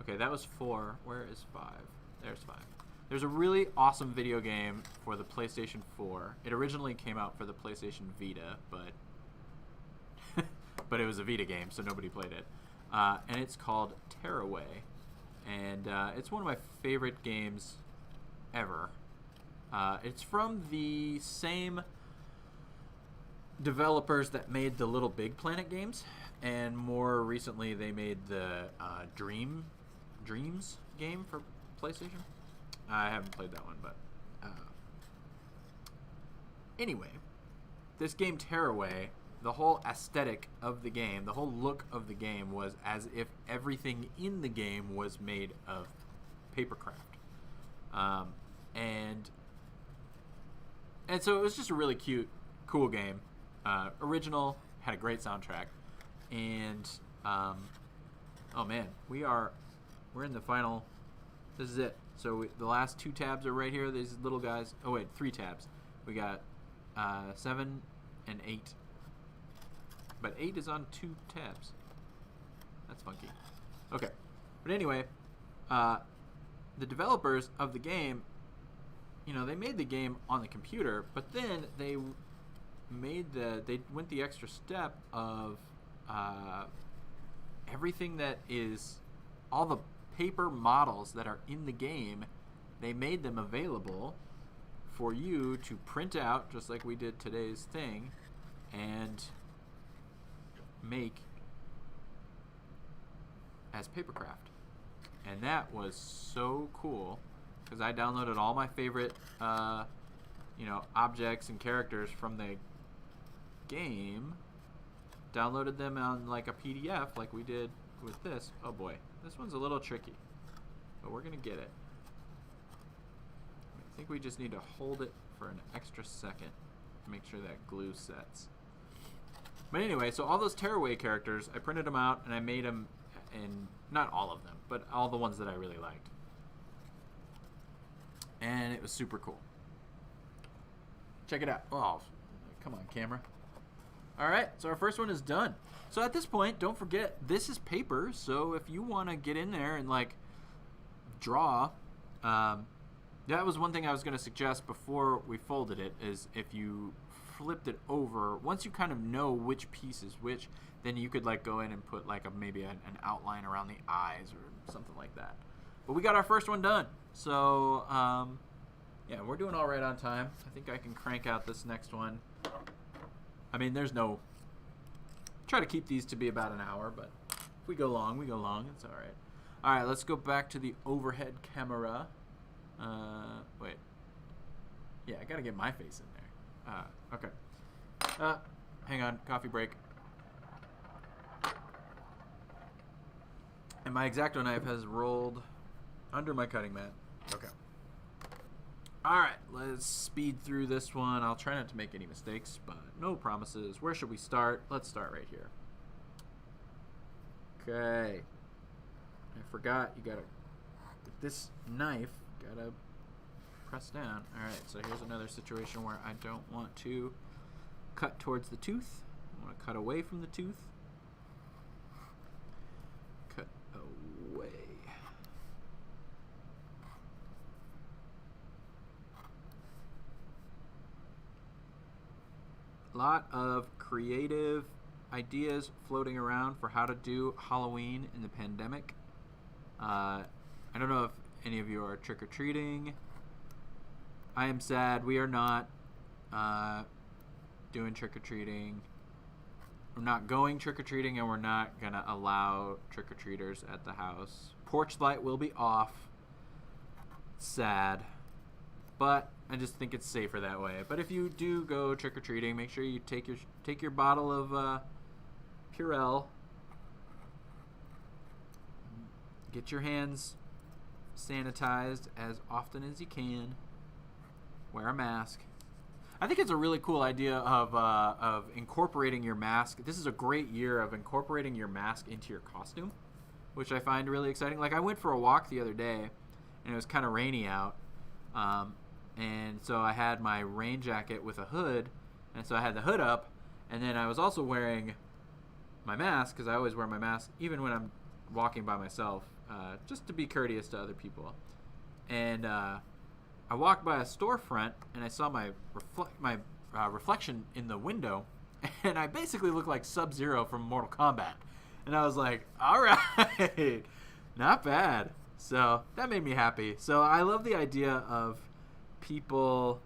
Okay, that was 4. Where is 5? There's 5. There's a really awesome video game for the PlayStation 4. It originally came out for the PlayStation Vita, but but it was a Vita game, so nobody played it. And it's called Tearaway, and it's one of my favorite games ever. It's from the same developers that made the Little Big Planet games, and more recently they made the Dreams game for PlayStation. I haven't played that one, but anyway, this game Tearaway, the whole aesthetic of the game, the whole look of the game was as if everything in the game was made of papercraft, and so it was just a really cute, cool game. Original, had a great soundtrack, and oh man, we're in the final. This is it. So the last 2 tabs are right here. These little guys. Oh wait, 3 tabs. We got 7 and 8. But 8 is on 2 tabs. That's funky. Okay. But anyway, the developers of the game, you know, they made the game on the computer, but then they went the extra step of everything that is all the paper models that are in the game. They made them available for you to print out, just like we did today's thing, and make as papercraft. And that was so cool, because I downloaded all my favorite objects and characters from the game, downloaded them on like a PDF like we did with this. Oh boy, this one's a little tricky, but we're gonna get it. I think we just need to hold it for an extra second to make sure that glue sets. But anyway, so all those Tearaway characters, I printed them out and I made them, and not all of them, but all the ones that I really liked. And it was super cool. Check it out. Oh, come on, camera. All right, so our first one is done. So at this point, don't forget, this is paper, so if you want to get in there and like draw, That was one thing I was going to suggest before we folded it, is if you flipped it over, once you kind of know which piece is which, then you could like go in and put like maybe an outline around the eyes or something like that. But we got our first one done. So, yeah, we're doing all right on time. I think I can crank out this next one. I mean, there's no... Try to keep these to be about an hour, but if we go long, we go long. It's all right. All right, let's go back to the overhead camera. Wait. Yeah, I got to get my face in there. Okay. Hang on. Coffee break. And my X-Acto knife has rolled under my cutting mat. Okay. All right, let's speed through this one. I'll try not to make any mistakes, but no promises. Where should we start? Let's start right here. Okay. I forgot you gotta, with this knife, gotta press down. All right, so here's another situation where I don't want to cut towards the tooth. I want to cut away from the tooth. Cut away. Lot of creative ideas floating around for how to do Halloween in the pandemic. I don't know if any of you are trick-or-treating. I am sad we are not doing trick-or-treating. We're not going trick-or-treating, and we're not going to allow trick-or-treaters at the house. Porch light will be off. Sad. But I just think it's safer that way. But if you do go trick-or-treating, make sure you take your bottle of Purell. Get your hands sanitized as often as you can. Wear a mask. I think it's a really cool idea of incorporating your mask. This is a great year of incorporating your mask into your costume, which I find really exciting. Like, I went for a walk the other day, and it was kind of rainy out. And so I had my rain jacket with a hood, and so I had the hood up, and then I was also wearing my mask, because I always wear my mask even when I'm walking by myself, just to be courteous to other people. And I walked by a storefront, and I saw my reflection in the window, and I basically looked like Sub-Zero from Mortal Kombat. And I was like, all right, not bad. So that made me happy. So I love the idea of people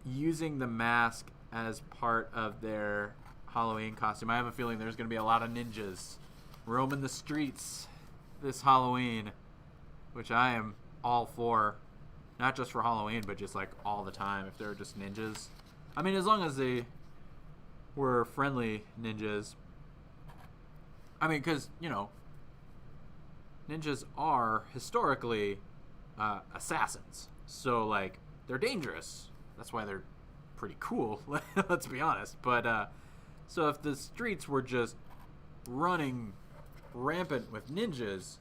using the mask as part of their Halloween costume. I have a feeling there's going to be a lot of ninjas roaming the streets this Halloween, which I am all for. Not just for Halloween, but just like all the time, if they're just ninjas. I mean, as long as they were friendly ninjas. I mean, because, you know, ninjas are historically assassins. So, like, they're dangerous. That's why they're pretty cool, let's be honest. But, so if the streets were just running rampant with ninjas,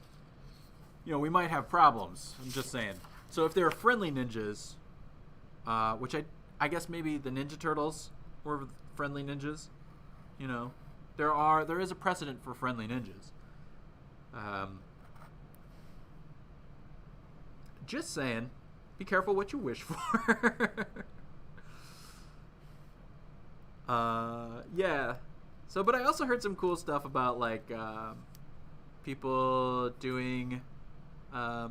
you know, we might have problems. I'm just saying. So if they're friendly ninjas, which I guess maybe the Ninja Turtles were friendly ninjas, you know, there is a precedent for friendly ninjas. Just saying, be careful what you wish for. Yeah. So, but I also heard some cool stuff about like people doing, you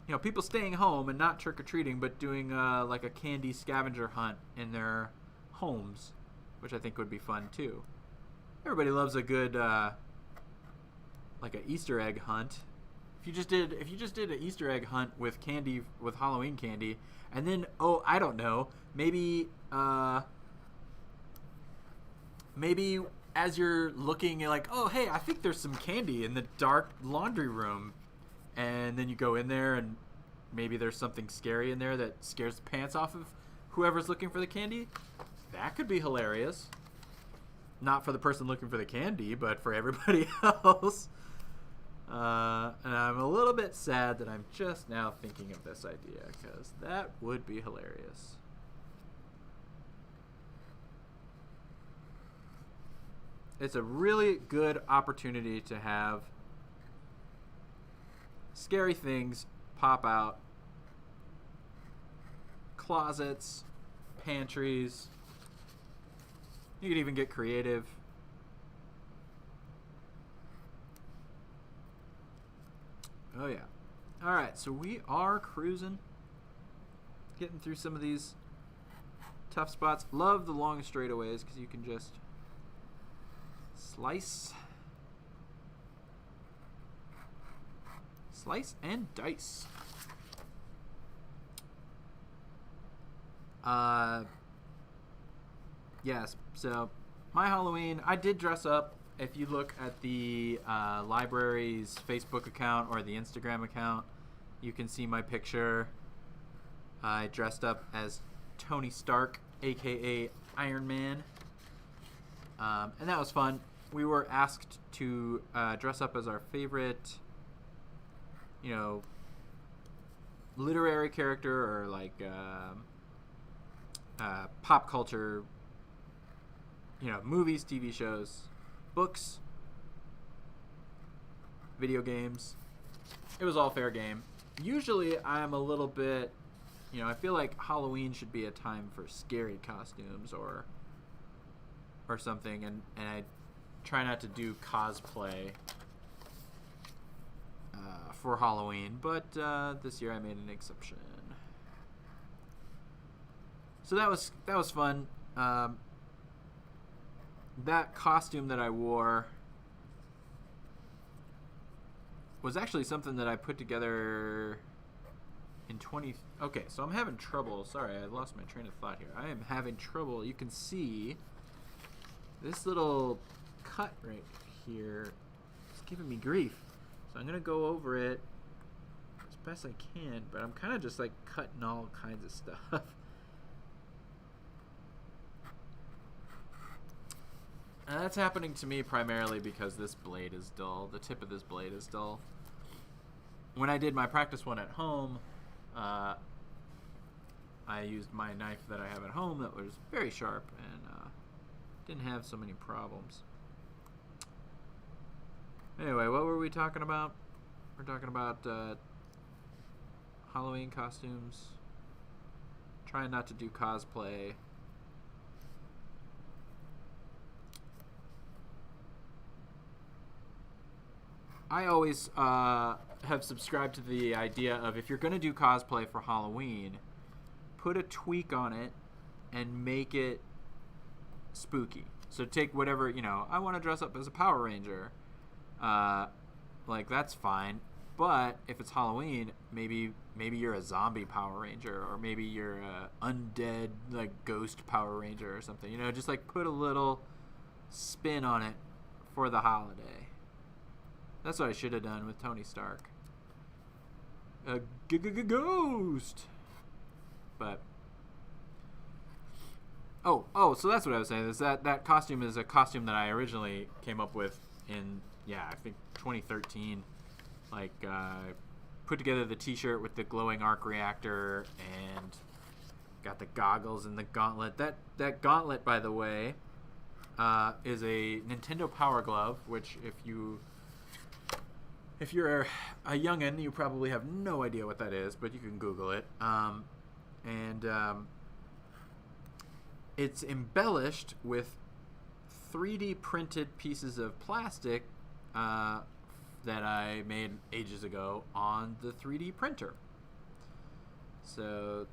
know, people staying home and not trick-or-treating, but doing like a candy scavenger hunt in their homes, which I think would be fun too. Everybody loves a good like an Easter egg hunt. If you just did an Easter egg hunt with candy, with Halloween candy, and then I don't know, maybe as you're looking, you're like, oh hey, I think there's some candy in the dark laundry room. And then you go in there, and maybe there's something scary in there that scares the pants off of whoever's looking for the candy. That could be hilarious. Not for the person looking for the candy, but for everybody else. And I'm a little bit sad that I'm just now thinking of this idea, because that would be hilarious. It's a really good opportunity to have scary things pop out. Closets, pantries. You could even get creative. Oh yeah. All right, so we are cruising, getting through some of these tough spots. Love the long straightaways because you can just slice and dice. Yes, so my Halloween, I did dress up. If you look at the library's Facebook account or the Instagram account, you can see my picture. I dressed up as Tony Stark, aka Iron Man, and that was fun. We were asked to dress up as our favorite, literary character or like pop culture, movies, TV shows, books, video games. It was all fair game. Usually I'm a little bit, I feel like Halloween should be a time for scary costumes or something, and I try not to do cosplay for Halloween, but this year I made an exception. So that was fun. That costume that I wore was actually something that I put together in 20... Okay, so I'm having trouble. Sorry, I lost my train of thought here. I am having trouble. You can see this little cut right here. It's giving me grief. So I'm going to go over it as best I can, but I'm kind of just like cutting all kinds of stuff. And that's happening to me primarily because this blade is dull. The tip of this blade is dull. When I did my practice one at home, I used my knife that I have at home that was very sharp and didn't have so many problems. Anyway, what were we talking about? We're talking about Halloween costumes. Trying not to do cosplay. I always have subscribed to the idea of if you're going to do cosplay for Halloween, put a tweak on it and make it spooky. So take whatever, I want to dress up as a Power Ranger. That's fine. But if it's Halloween, maybe you're a zombie Power Ranger, or maybe you're a undead, ghost Power Ranger or something. Just put a little spin on it for the holiday. That's what I should have done with Tony Stark. A ghost. But oh, so that's what I was saying. Is that costume is a costume that I originally came up with in I think 2013. Put together the T-shirt with the glowing arc reactor and got the goggles and the gauntlet. That gauntlet, by the way, is a Nintendo Power Glove, which if you're a youngin', you probably have no idea what that is, but you can Google it. It's embellished with 3D printed pieces of plastic that I made ages ago on the 3D printer. So,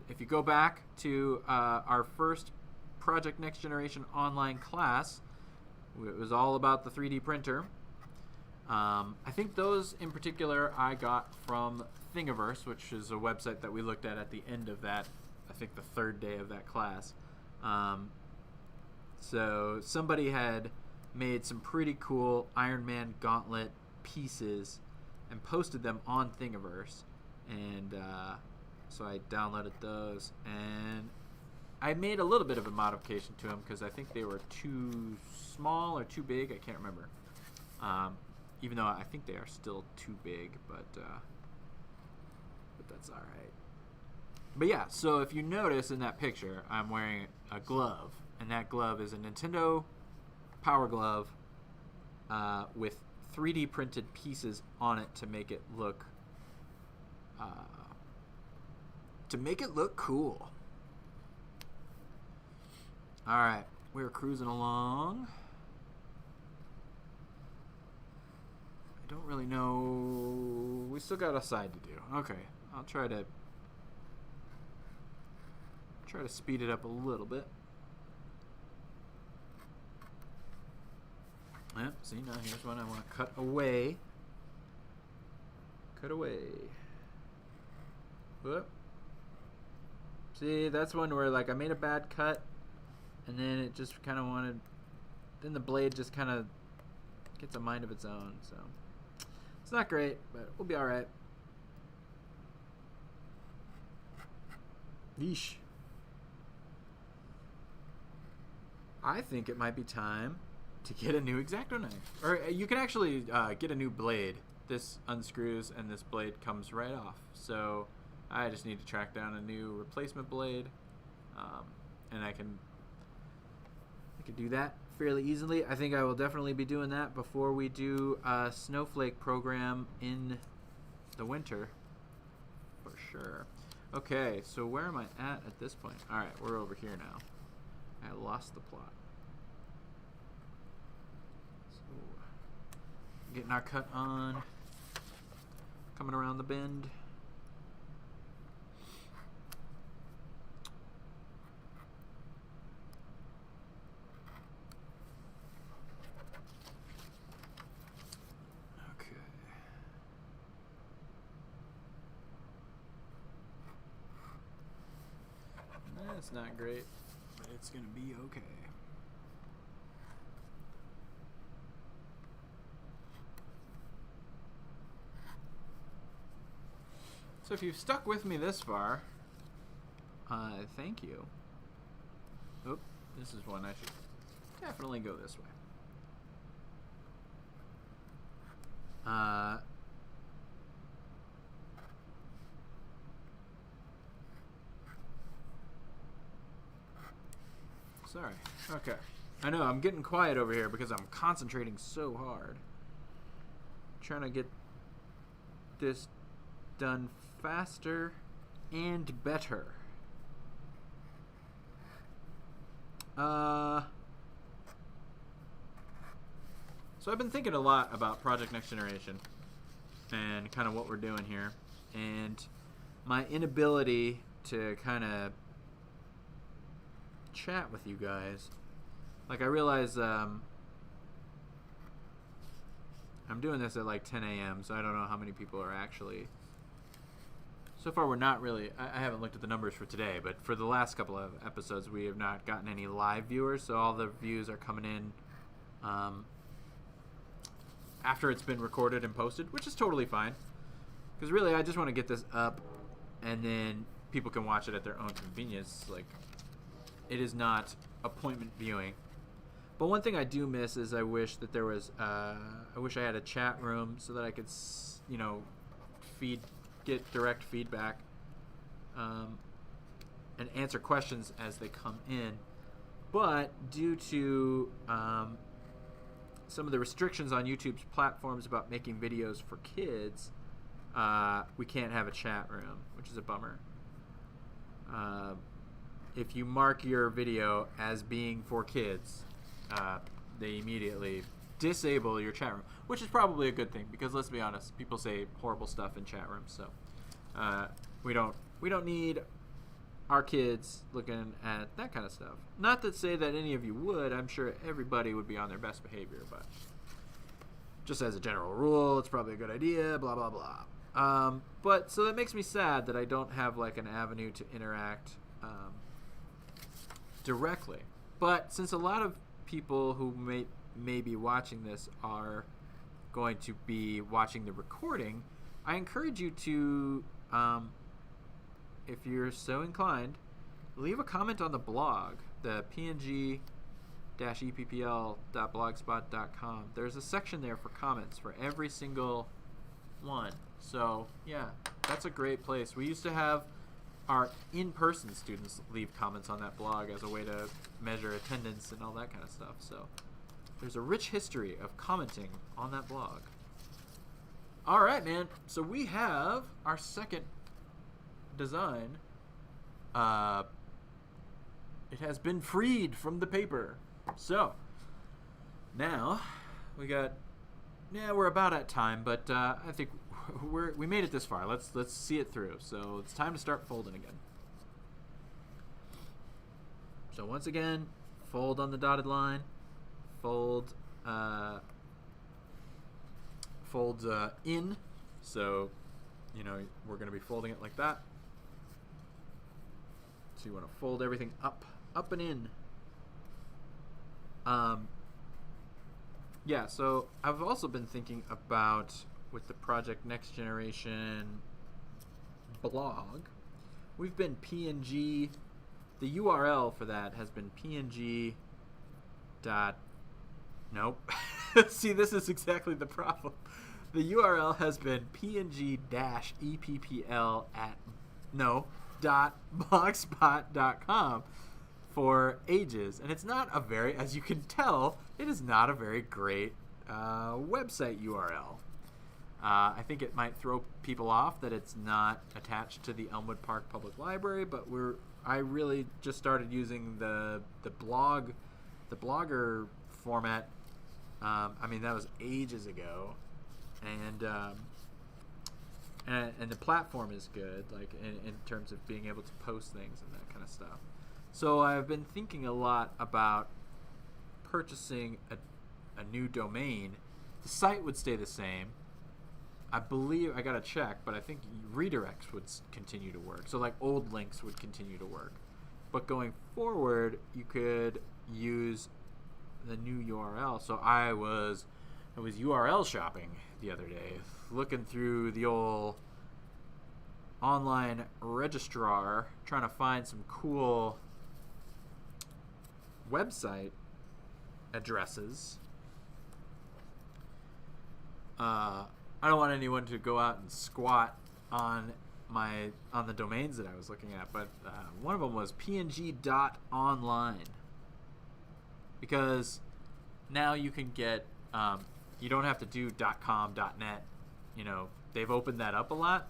if you go back to our first Project Next Generation online class, it was all about the 3D printer. I think those in particular I got from Thingiverse, which is a website that we looked at the end of that, I think the third day of that class. So somebody had made some pretty cool Iron Man Gauntlet pieces and posted them on Thingiverse. And so I downloaded those. And I made a little bit of a modification to them because I think they were too small or too big. I can't remember. Even though I think they are still too big, but that's all right. But yeah, so if you notice in that picture, I'm wearing a glove, and that glove is a Nintendo Power Glove with 3D printed pieces on it to make it look cool. All right, we're cruising along. I don't really know. We still got a side to do. Okay, I'll try to speed it up a little bit. Yep, see, now here's one I want to cut away. Cut away. Whoop. See, that's one where, like, I made a bad cut, and then it just kind of wanted... Then the blade just kind of gets a mind of its own, so... It's not great, but we'll be alright. Yeesh. I think it might be time to get a new X-Acto knife. Or you can actually get a new blade. This unscrews and this blade comes right off. So I just need to track down a new replacement blade. And I can do that fairly easily. I think I will definitely be doing that before we do a Snowflake program in the winter. For sure. Okay, so where am I at this point? Alright, we're over here now. I lost the plot. Getting our cut on, coming around the bend. Okay. That's not great, but it's gonna be okay. So if you've stuck with me this far, thank you. Oop, this is one I should definitely go this way. Sorry. Okay. I know, I'm getting quiet over here because I'm concentrating so hard. Trying to get this done faster and better. So I've been thinking a lot about Project Next Generation and kind of what we're doing here, and my inability to kind of chat with you guys. Like, I realize I'm doing this at like 10 a.m., so I don't know how many people are actually... So far, we're not really... I haven't looked at the numbers for today, but for the last couple of episodes, we have not gotten any live viewers, so all the views are coming in after it's been recorded and posted, which is totally fine. Because really, I just want to get this up, and then people can watch it at their own convenience. Like, it is not appointment viewing. But one thing I do miss is I wish that there was... I wish I had a chat room so that I could, you know, get direct feedback and answer questions as they come in. But due to some of the restrictions on YouTube's platforms about making videos for kids, we can't have a chat room, which is a bummer. If you mark your video as being for kids, they immediately disable your chat room, which is probably a good thing, because let's be honest, people say horrible stuff in chat rooms, so we don't need our kids looking at that kind of stuff. Not to say that any of you would. I'm sure everybody would be on their best behavior, but just as a general rule, it's probably a good idea, blah blah blah. But so that makes me sad that I don't have like an avenue to interact directly. But since a lot of people who may be watching this are going to be watching the recording, I encourage you to, if you're so inclined, leave a comment on the blog, the png-eppl.blogspot.com. There's a section there for comments for every single one. So, yeah, that's a great place. We used to have our in-person students leave comments on that blog as a way to measure attendance and all that kind of stuff. So there's a rich history of commenting on that blog. All right, man. So we have our second design. It has been freed from the paper. So now we got. Yeah, we're about at time, but I think we made it this far. Let's see it through. So it's time to start folding again. So once again, fold on the dotted line. Fold in. So, we're going to be folding it like that. So you want to fold everything up and in. Yeah, so I've also been thinking about, with the Project Next Generation blog, we've been PNG, the URL for that has been PNG dot, nope. See, this is exactly the problem. The URL has been png-eppl .blogspot.com for ages, and it's not a very, as you can tell, it is not a very great website URL. I think it might throw people off that it's not attached to the Elmwood Park Public Library, but I really just started using the blogger format. That was ages ago, and the platform is good, like in terms of being able to post things and that kind of stuff. So I've been thinking a lot about purchasing a new domain. The site would stay the same. I believe, I gotta check, but I think redirects would continue to work. So like old links would continue to work. But going forward, you could use the new URL. So I was URL shopping the other day, looking through the old online registrar, trying to find some cool website addresses. I don't want anyone to go out and squat on the domains that I was looking at, but one of them was png.online, because now you can get you don't have to do .com, .net. They've opened that up a lot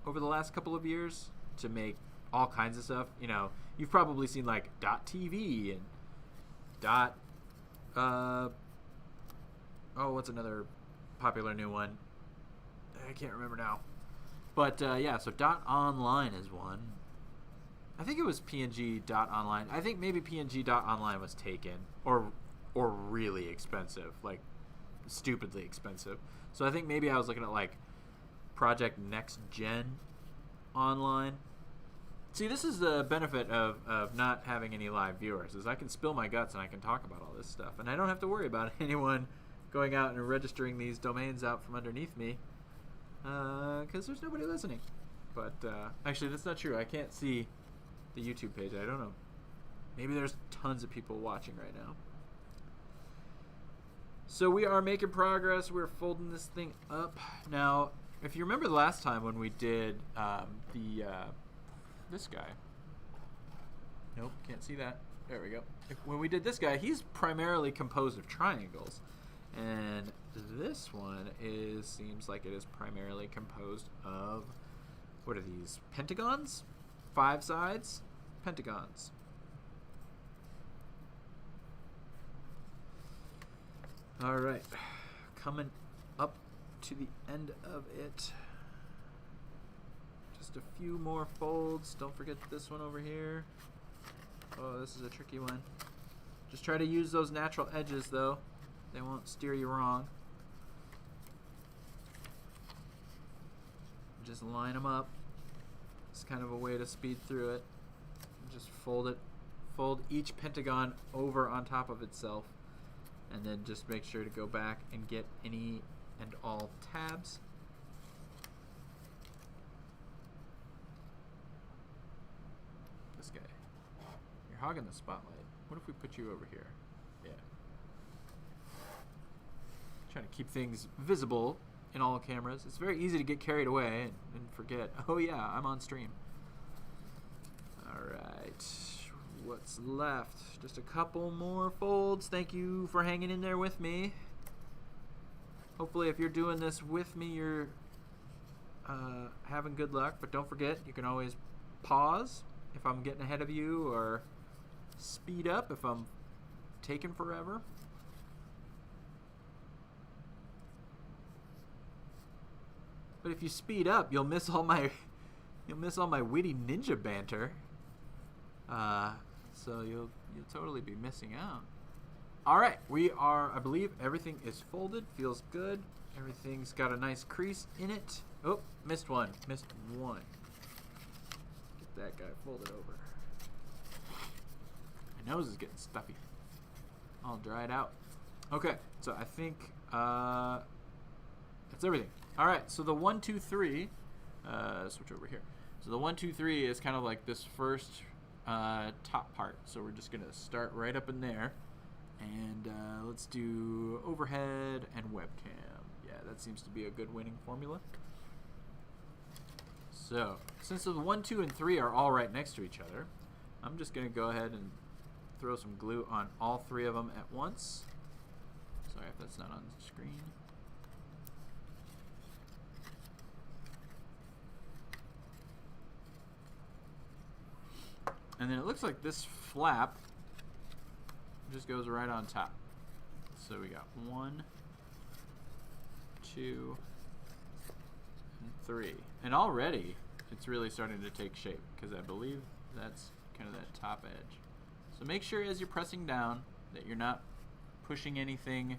over the last couple of years to make all kinds of stuff. You've probably seen like .tv and what's another popular new one? I can't remember now. But yeah, so .online is one. I think it was png.online. I think maybe png.online was taken or really expensive, like stupidly expensive. So I think maybe I was looking at like Project Next Gen Online. See, this is the benefit of not having any live viewers, is I can spill my guts and I can talk about all this stuff, and I don't have to worry about anyone going out and registering these domains out from underneath me, because there's nobody listening. But actually, that's not true. I can't see the YouTube page. I don't know. Maybe there's tons of people watching right now. So we are making progress. We're folding this thing up. Now, if you remember the last time when we did this guy. Nope, can't see that. There we go. When we did this guy, he's primarily composed of triangles. And this one seems like it is primarily composed of, what are these, pentagons? 5 sides? Pentagons. All right, coming up to the end of it. Just a few more folds. Don't forget this one over here. Oh, this is a tricky one. Just try to use those natural edges, though. They won't steer you wrong. Just line them up. It's kind of a way to speed through it. Just fold it. Fold each pentagon over on top of itself. And then just make sure to go back and get any and all tabs. This guy. You're hogging the spotlight. What if we put you over here? Yeah. Trying to keep things visible in all cameras. It's very easy to get carried away and forget, oh yeah, I'm on stream. Alright. what's left. Just a couple more folds. Thank you for hanging in there with me. Hopefully if you're doing this with me, you're having good luck. But don't forget, you can always pause if I'm getting ahead of you, or speed up if I'm taking forever. But if you speed up, you'll miss all my witty ninja banter. So you'll totally be missing out. All right, I believe everything is folded. Feels good. Everything's got a nice crease in it. Oh, missed one. Get that guy folded over. My nose is getting stuffy. All dried out. Okay, so I think that's everything. All right, so the 1, 2, 3. Switch over here. So the 1, 2, 3 is kind of like this first top part. So we're just gonna start right up in there, and let's do overhead and webcam. Yeah, that seems to be a good winning formula. So since the 1, 2, and 3 are all right next to each other, I'm just gonna go ahead and throw some glue on all 3 of them at once. Sorry if that's not on the screen. And then it looks like this flap just goes right on top. So we got 1, 2, and 3. And already it's really starting to take shape, because I believe that's kind of that top edge. So make sure as you're pressing down that you're not pushing anything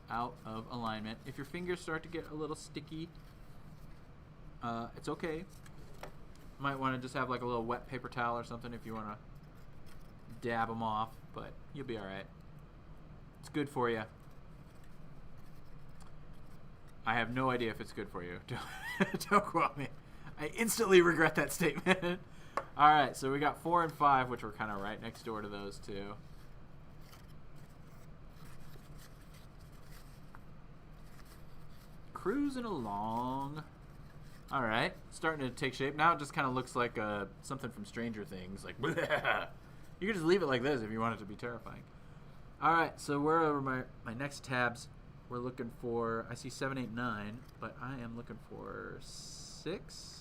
out of alignment. If your fingers start to get a little sticky, it's okay. Might want to just have like a little wet paper towel or something if you want to dab them off, but you'll be alright. It's good for you. I have no idea if it's good for you. Don't quote me. I instantly regret that statement. Alright, so we got 4 and 5, which were kind of right next door to those two. Cruising along. Alright, starting to take shape. Now it just kind of looks like something from Stranger Things. Like, bleh. You can just leave it like this if you want it to be terrifying. Alright, so where are my next tabs? We're looking for, I see 7, 8, 9, but I am looking for 6.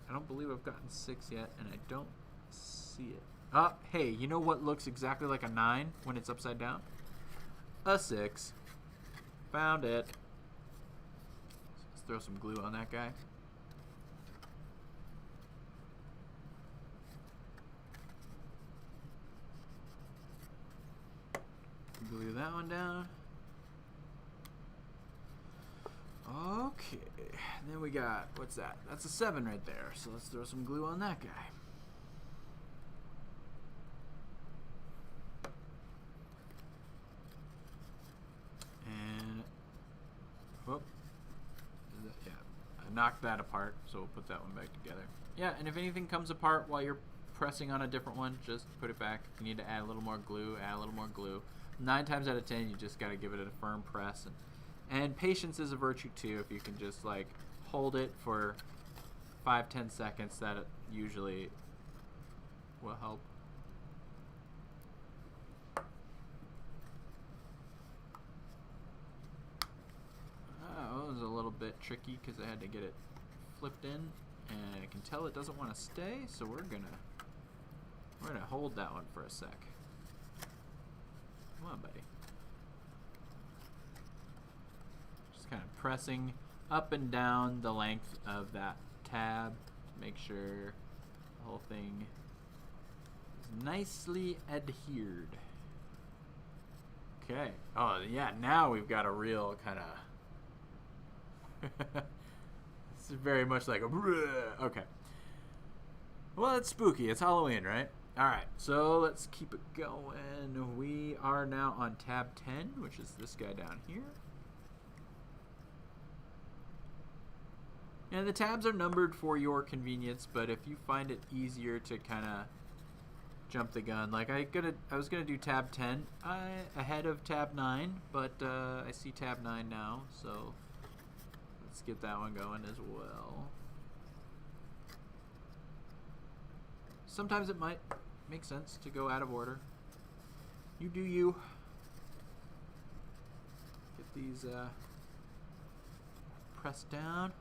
I don't believe I've gotten 6 yet, and I don't see it. Oh, hey, you know what looks exactly like a 9 when it's upside down? A 6. Found it. Let's throw some glue on that guy. Glue that one down. Okay, and then we got, what's that? That's a 7 right there. So let's throw some glue on that guy. And, whoop. Yeah, I knocked that apart, so we'll put that one back together. Yeah, and if anything comes apart while you're pressing on a different one, just put it back. If you need to add a little more glue, add a little more glue. 9 times out of 10, you just got to give it a firm press. And patience is a virtue, too. If you can just, like, hold it for 5-10 seconds, that usually will help. Oh, it was a little bit tricky because I had to get it flipped in. And I can tell it doesn't want to stay, so we're gonna hold that one for a sec. Come on, buddy. Just kind of pressing up and down the length of that tab to make sure the whole thing is nicely adhered. Okay. Oh, yeah, now we've got a real kind of... This is very much like a... Okay. Well, it's spooky. It's Halloween, right? Alright, so let's keep it going. We are now on tab 10, which is this guy down here. And the tabs are numbered for your convenience, but if you find it easier to kind of jump the gun, like I was gonna do tab 10 ahead of tab 9, but I see tab 9 now, so let's get that one going as well. Sometimes it might makes sense to go out of order. You do you. Get these pressed down.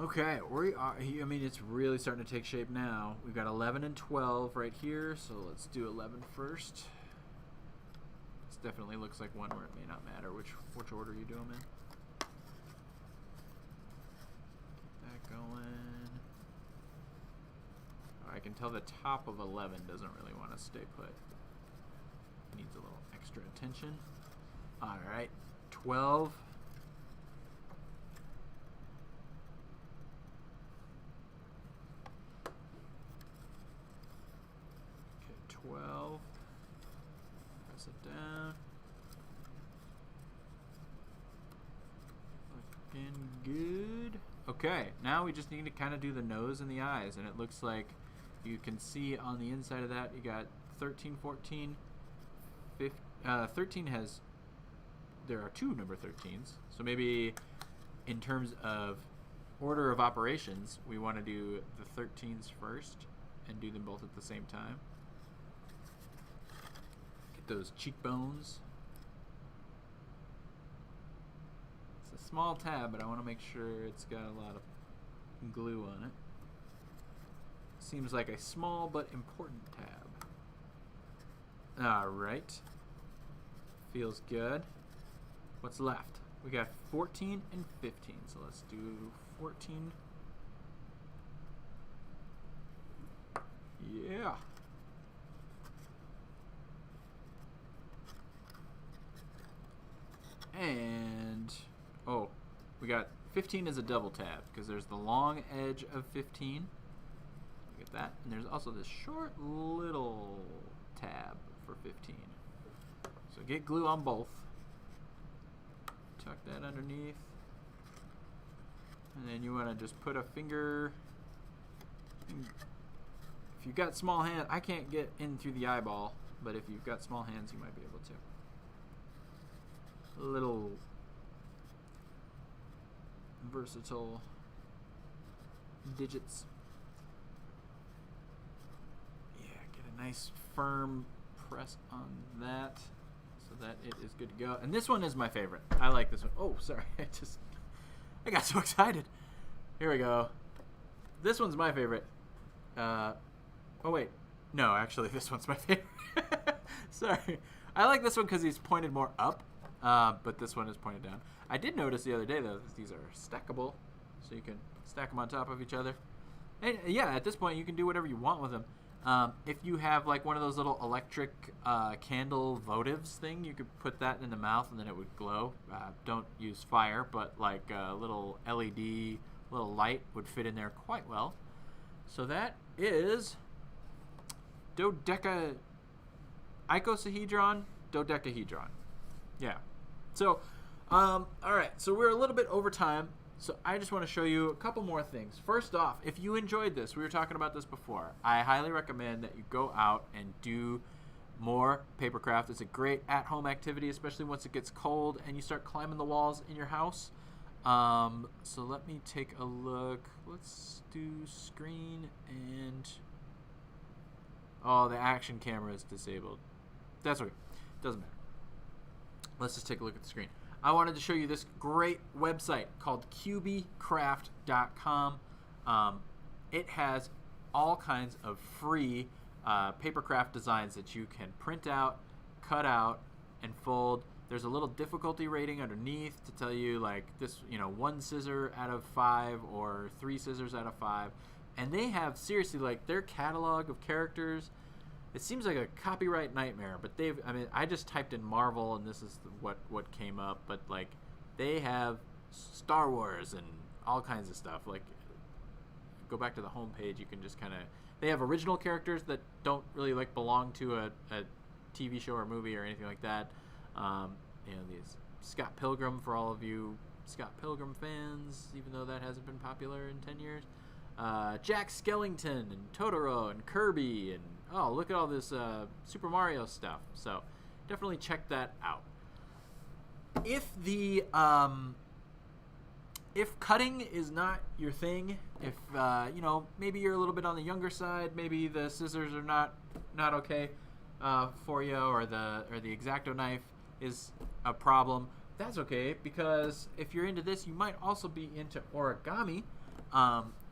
Okay, we are. I mean, it's really starting to take shape now. We've got 11 and 12 right here, so let's do 11 first. This definitely looks like one where it may not matter which order you do them in. Keep that going. Oh, I can tell the top of 11 doesn't really want to stay put. Needs a little extra attention. All right, 12. Okay, 12. Press it down. Looking good. Okay, now we just need to kind of do the nose and the eyes, and it looks like you can see on the inside of that you got 13, 14, 15, 13 has, there are two number 13s, so maybe in terms of order of operations we want to do the 13s first and do them both at the same time. Get those cheekbones. It's a small tab, but I want to make sure it's got a lot of glue on it. Seems like a small but important tab. Alright. Feels good. What's left? We got 14 and 15, so let's do 14. Yeah. And, oh, we got 15 as a double tab, because there's the long edge of 15. Look at that. And there's also this short little tab for 15. So get glue on both. Tuck that underneath. And then you want to just put a finger. If you've got small hands, I can't get in through the eyeball, but if you've got small hands, you might be able to. Little versatile digits. Yeah, get a nice firm press on that so that it is good to go. And this one is my favorite. I like this one. Oh, sorry. I got so excited. Here we go. This one's my favorite. Oh, wait. No, actually, this one's my favorite. Sorry. I like this one because he's pointed more up, but this one is pointed down. I did notice the other day, though, that these are stackable, so you can stack them on top of each other. And, yeah, at this point, you can do whatever you want with them. If you have, like, one of those little electric candle votives thing, you could put that in the mouth, and then it would glow. Don't use fire, but, like, a little LED, little light would fit in there quite well. So that is Icosahedron, Dodecahedron. Yeah. So, all right. So we're a little bit over time. So I just want to show you a couple more things. First off, if you enjoyed this, we were talking about this before, I highly recommend that you go out and do more papercraft. It's a great at-home activity, especially once it gets cold and you start climbing the walls in your house. So let me take a look. Let's do screen and... Oh, the action camera is disabled. That's okay. Doesn't matter. Let's just take a look at the screen. I wanted to show you this great website called QBcraft.com. It has all kinds of free papercraft designs that you can print out, cut out, and fold. There's a little difficulty rating underneath to tell you, like, this, 1 scissor out of 5 or 3 scissors out of 5. And they have, seriously, like, their catalog of characters. It seems like a copyright nightmare, but I just typed in Marvel, and this is what came up. But, like, they have Star Wars and all kinds of stuff. Like, go back to the homepage, you can just kind of... They have original characters that don't really, like, belong to a TV show or movie or anything like that. These Scott Pilgrim, for all of you Scott Pilgrim fans, even though that hasn't been popular in 10 years. Jack Skellington and Totoro and Kirby and oh, look at all this Super Mario stuff. So definitely check that out. If if cutting is not your thing, if maybe you're a little bit on the younger side, maybe the scissors are not okay for you, or the X-Acto knife is a problem, that's okay, because if you're into this, you might also be into origami.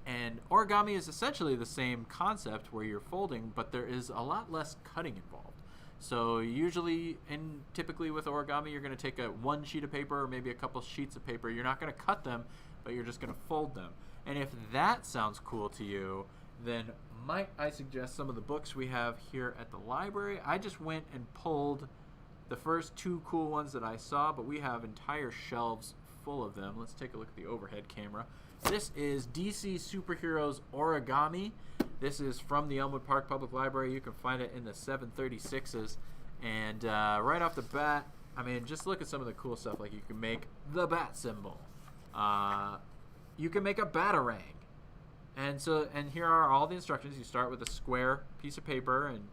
And origami is essentially the same concept where you're folding, but there is a lot less cutting involved. So usually and typically with origami, you're going to take one sheet of paper or maybe a couple sheets of paper. You're not going to cut them, but you're just going to fold them. And if that sounds cool to you, then might I suggest some of the books we have here at the library. I just went and pulled the first two cool ones that I saw, but we have entire shelves full of them. Let's take a look at the overhead camera. This is DC Superheroes Origami. This is from the Elmwood Park Public Library. You can find it in the 736s. And right off the bat, I mean, just look at some of the cool stuff. Like you can make the bat symbol. You can make a batarang. And here are all the instructions. You start with a square piece of paper and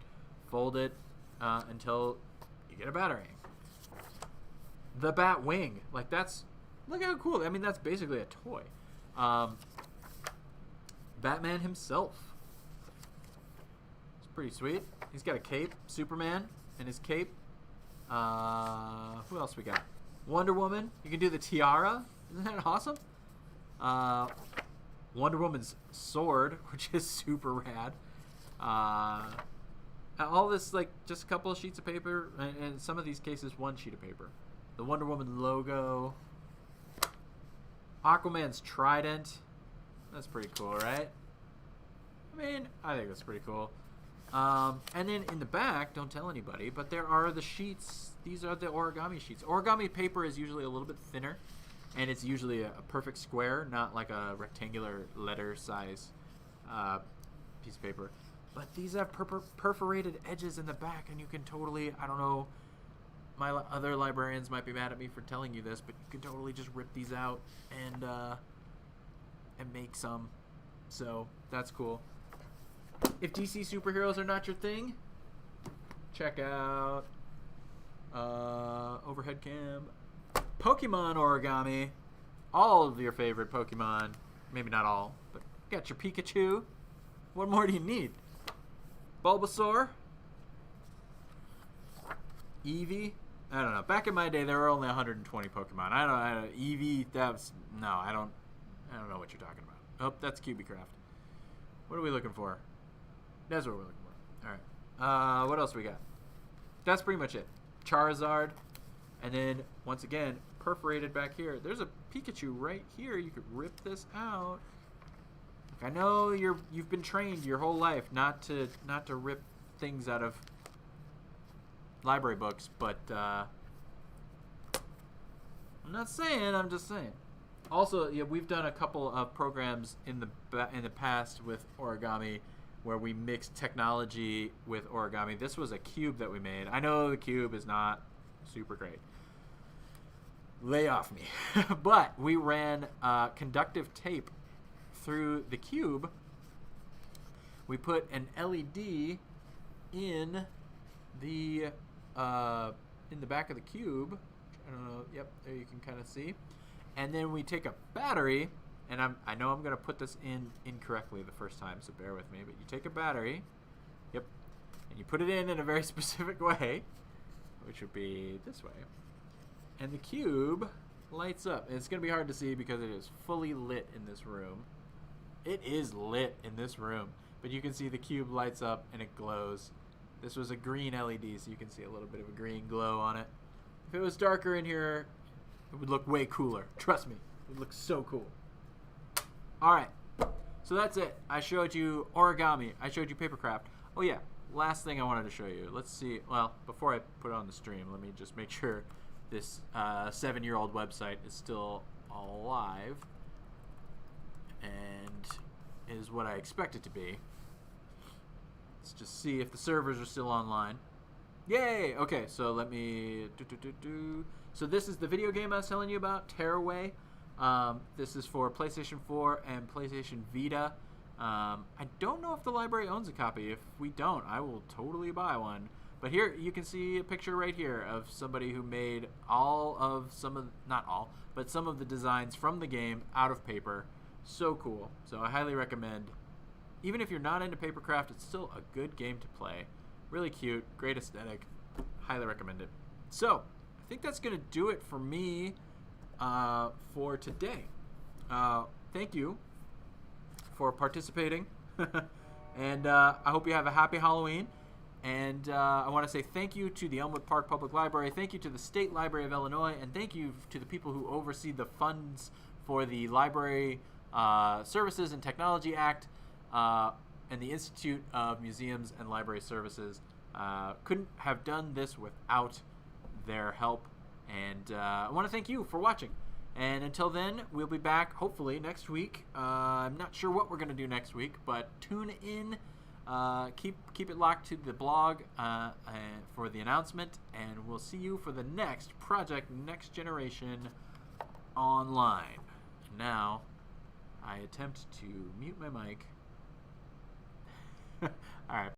fold it until you get a batarang. The bat wing. Like look how cool. I mean, that's basically a toy. Batman himself. It's pretty sweet. He's got a cape. Superman and his cape. Who else we got? Wonder Woman. You can do the tiara. Isn't that awesome? Wonder Woman's sword, which is super rad. All this, like, just a couple of sheets of paper, and in some of these cases, one sheet of paper. The Wonder Woman logo. Aquaman's trident. That's pretty cool, right? I mean, I think that's pretty cool. And then in the back, don't tell anybody, but there are the sheets. These are the origami sheets. Origami paper is usually a little bit thinner, and it's usually a perfect square, not like a rectangular letter size piece of paper. But these have perforated edges in the back, and you can totally, I don't know, my other librarians might be mad at me for telling you this, but you can totally just rip these out and make some. So that's cool. If DC superheroes are not your thing, check out overhead cam. Pokemon origami. All of your favorite Pokemon. Maybe not all, but you got your Pikachu. What more do you need? Bulbasaur. Eevee. I don't know. Back in my day, there were only 120 Pokemon. I don't Eevee. I don't know what you're talking about. Oh, that's QBcraft. What are we looking for? That's what we're looking for. All right. What else we got? That's pretty much it. Charizard, and then once again perforated back here. There's a Pikachu right here. You could rip this out. I know you've been trained your whole life not to rip things out of library books, but I'm not saying. I'm just saying. Also, yeah, we've done a couple of programs in the past with origami where we mixed technology with origami. This was a cube that we made. I know the cube is not super great. Lay off me. But we ran conductive tape through the cube. We put an LED in the back of the cube. I don't know. Yep, there you can kind of see. And then we take a battery, and I know I'm going to put this in incorrectly the first time, so bear with me. But you take a battery, yep, and you put it in a very specific way, which would be this way. And the cube lights up. And it's going to be hard to see because it is fully lit in this room. It is lit in this room, but you can see the cube lights up and it glows. This was a green LED, so you can see a little bit of a green glow on it. If it was darker in here, it would look way cooler. Trust me, it would look so cool. All right, so that's it. I showed you origami. I showed you papercraft. Oh yeah, last thing I wanted to show you. Let's see. Well, before I put it on the stream, let me just make sure this 7-year-old website is still alive and is what I expect it to be. Let's just see if the servers are still online. Yay! Okay, so let me So this is the video game I was telling you about, Tearaway. This is for PlayStation 4 and PlayStation Vita. I don't know if the library owns a copy. If we don't, I will totally buy one. But here you can see a picture right here of somebody who made all of not all, but some of the designs from the game out of paper. So cool. So I highly recommend. Even if you're not into papercraft, it's still a good game to play. Really cute, great aesthetic. Highly recommend it. So I think that's going to do it for me for today. Thank you for participating. And I hope you have a happy Halloween. And I want to say thank you to the Elmwood Park Public Library. Thank you to the State Library of Illinois. And thank you to the people who oversee the funds for the Library Services and Technology Act and the Institute of Museums and Library Services. Couldn't have done this without their help. And I want to thank you for watching. And until then, we'll be back hopefully next week. I'm not sure what we're going to do next week, but tune in. Keep it locked to the blog for the announcement, and we'll see you for the next Project Next Generation Online. Now, I attempt to mute my mic. All right.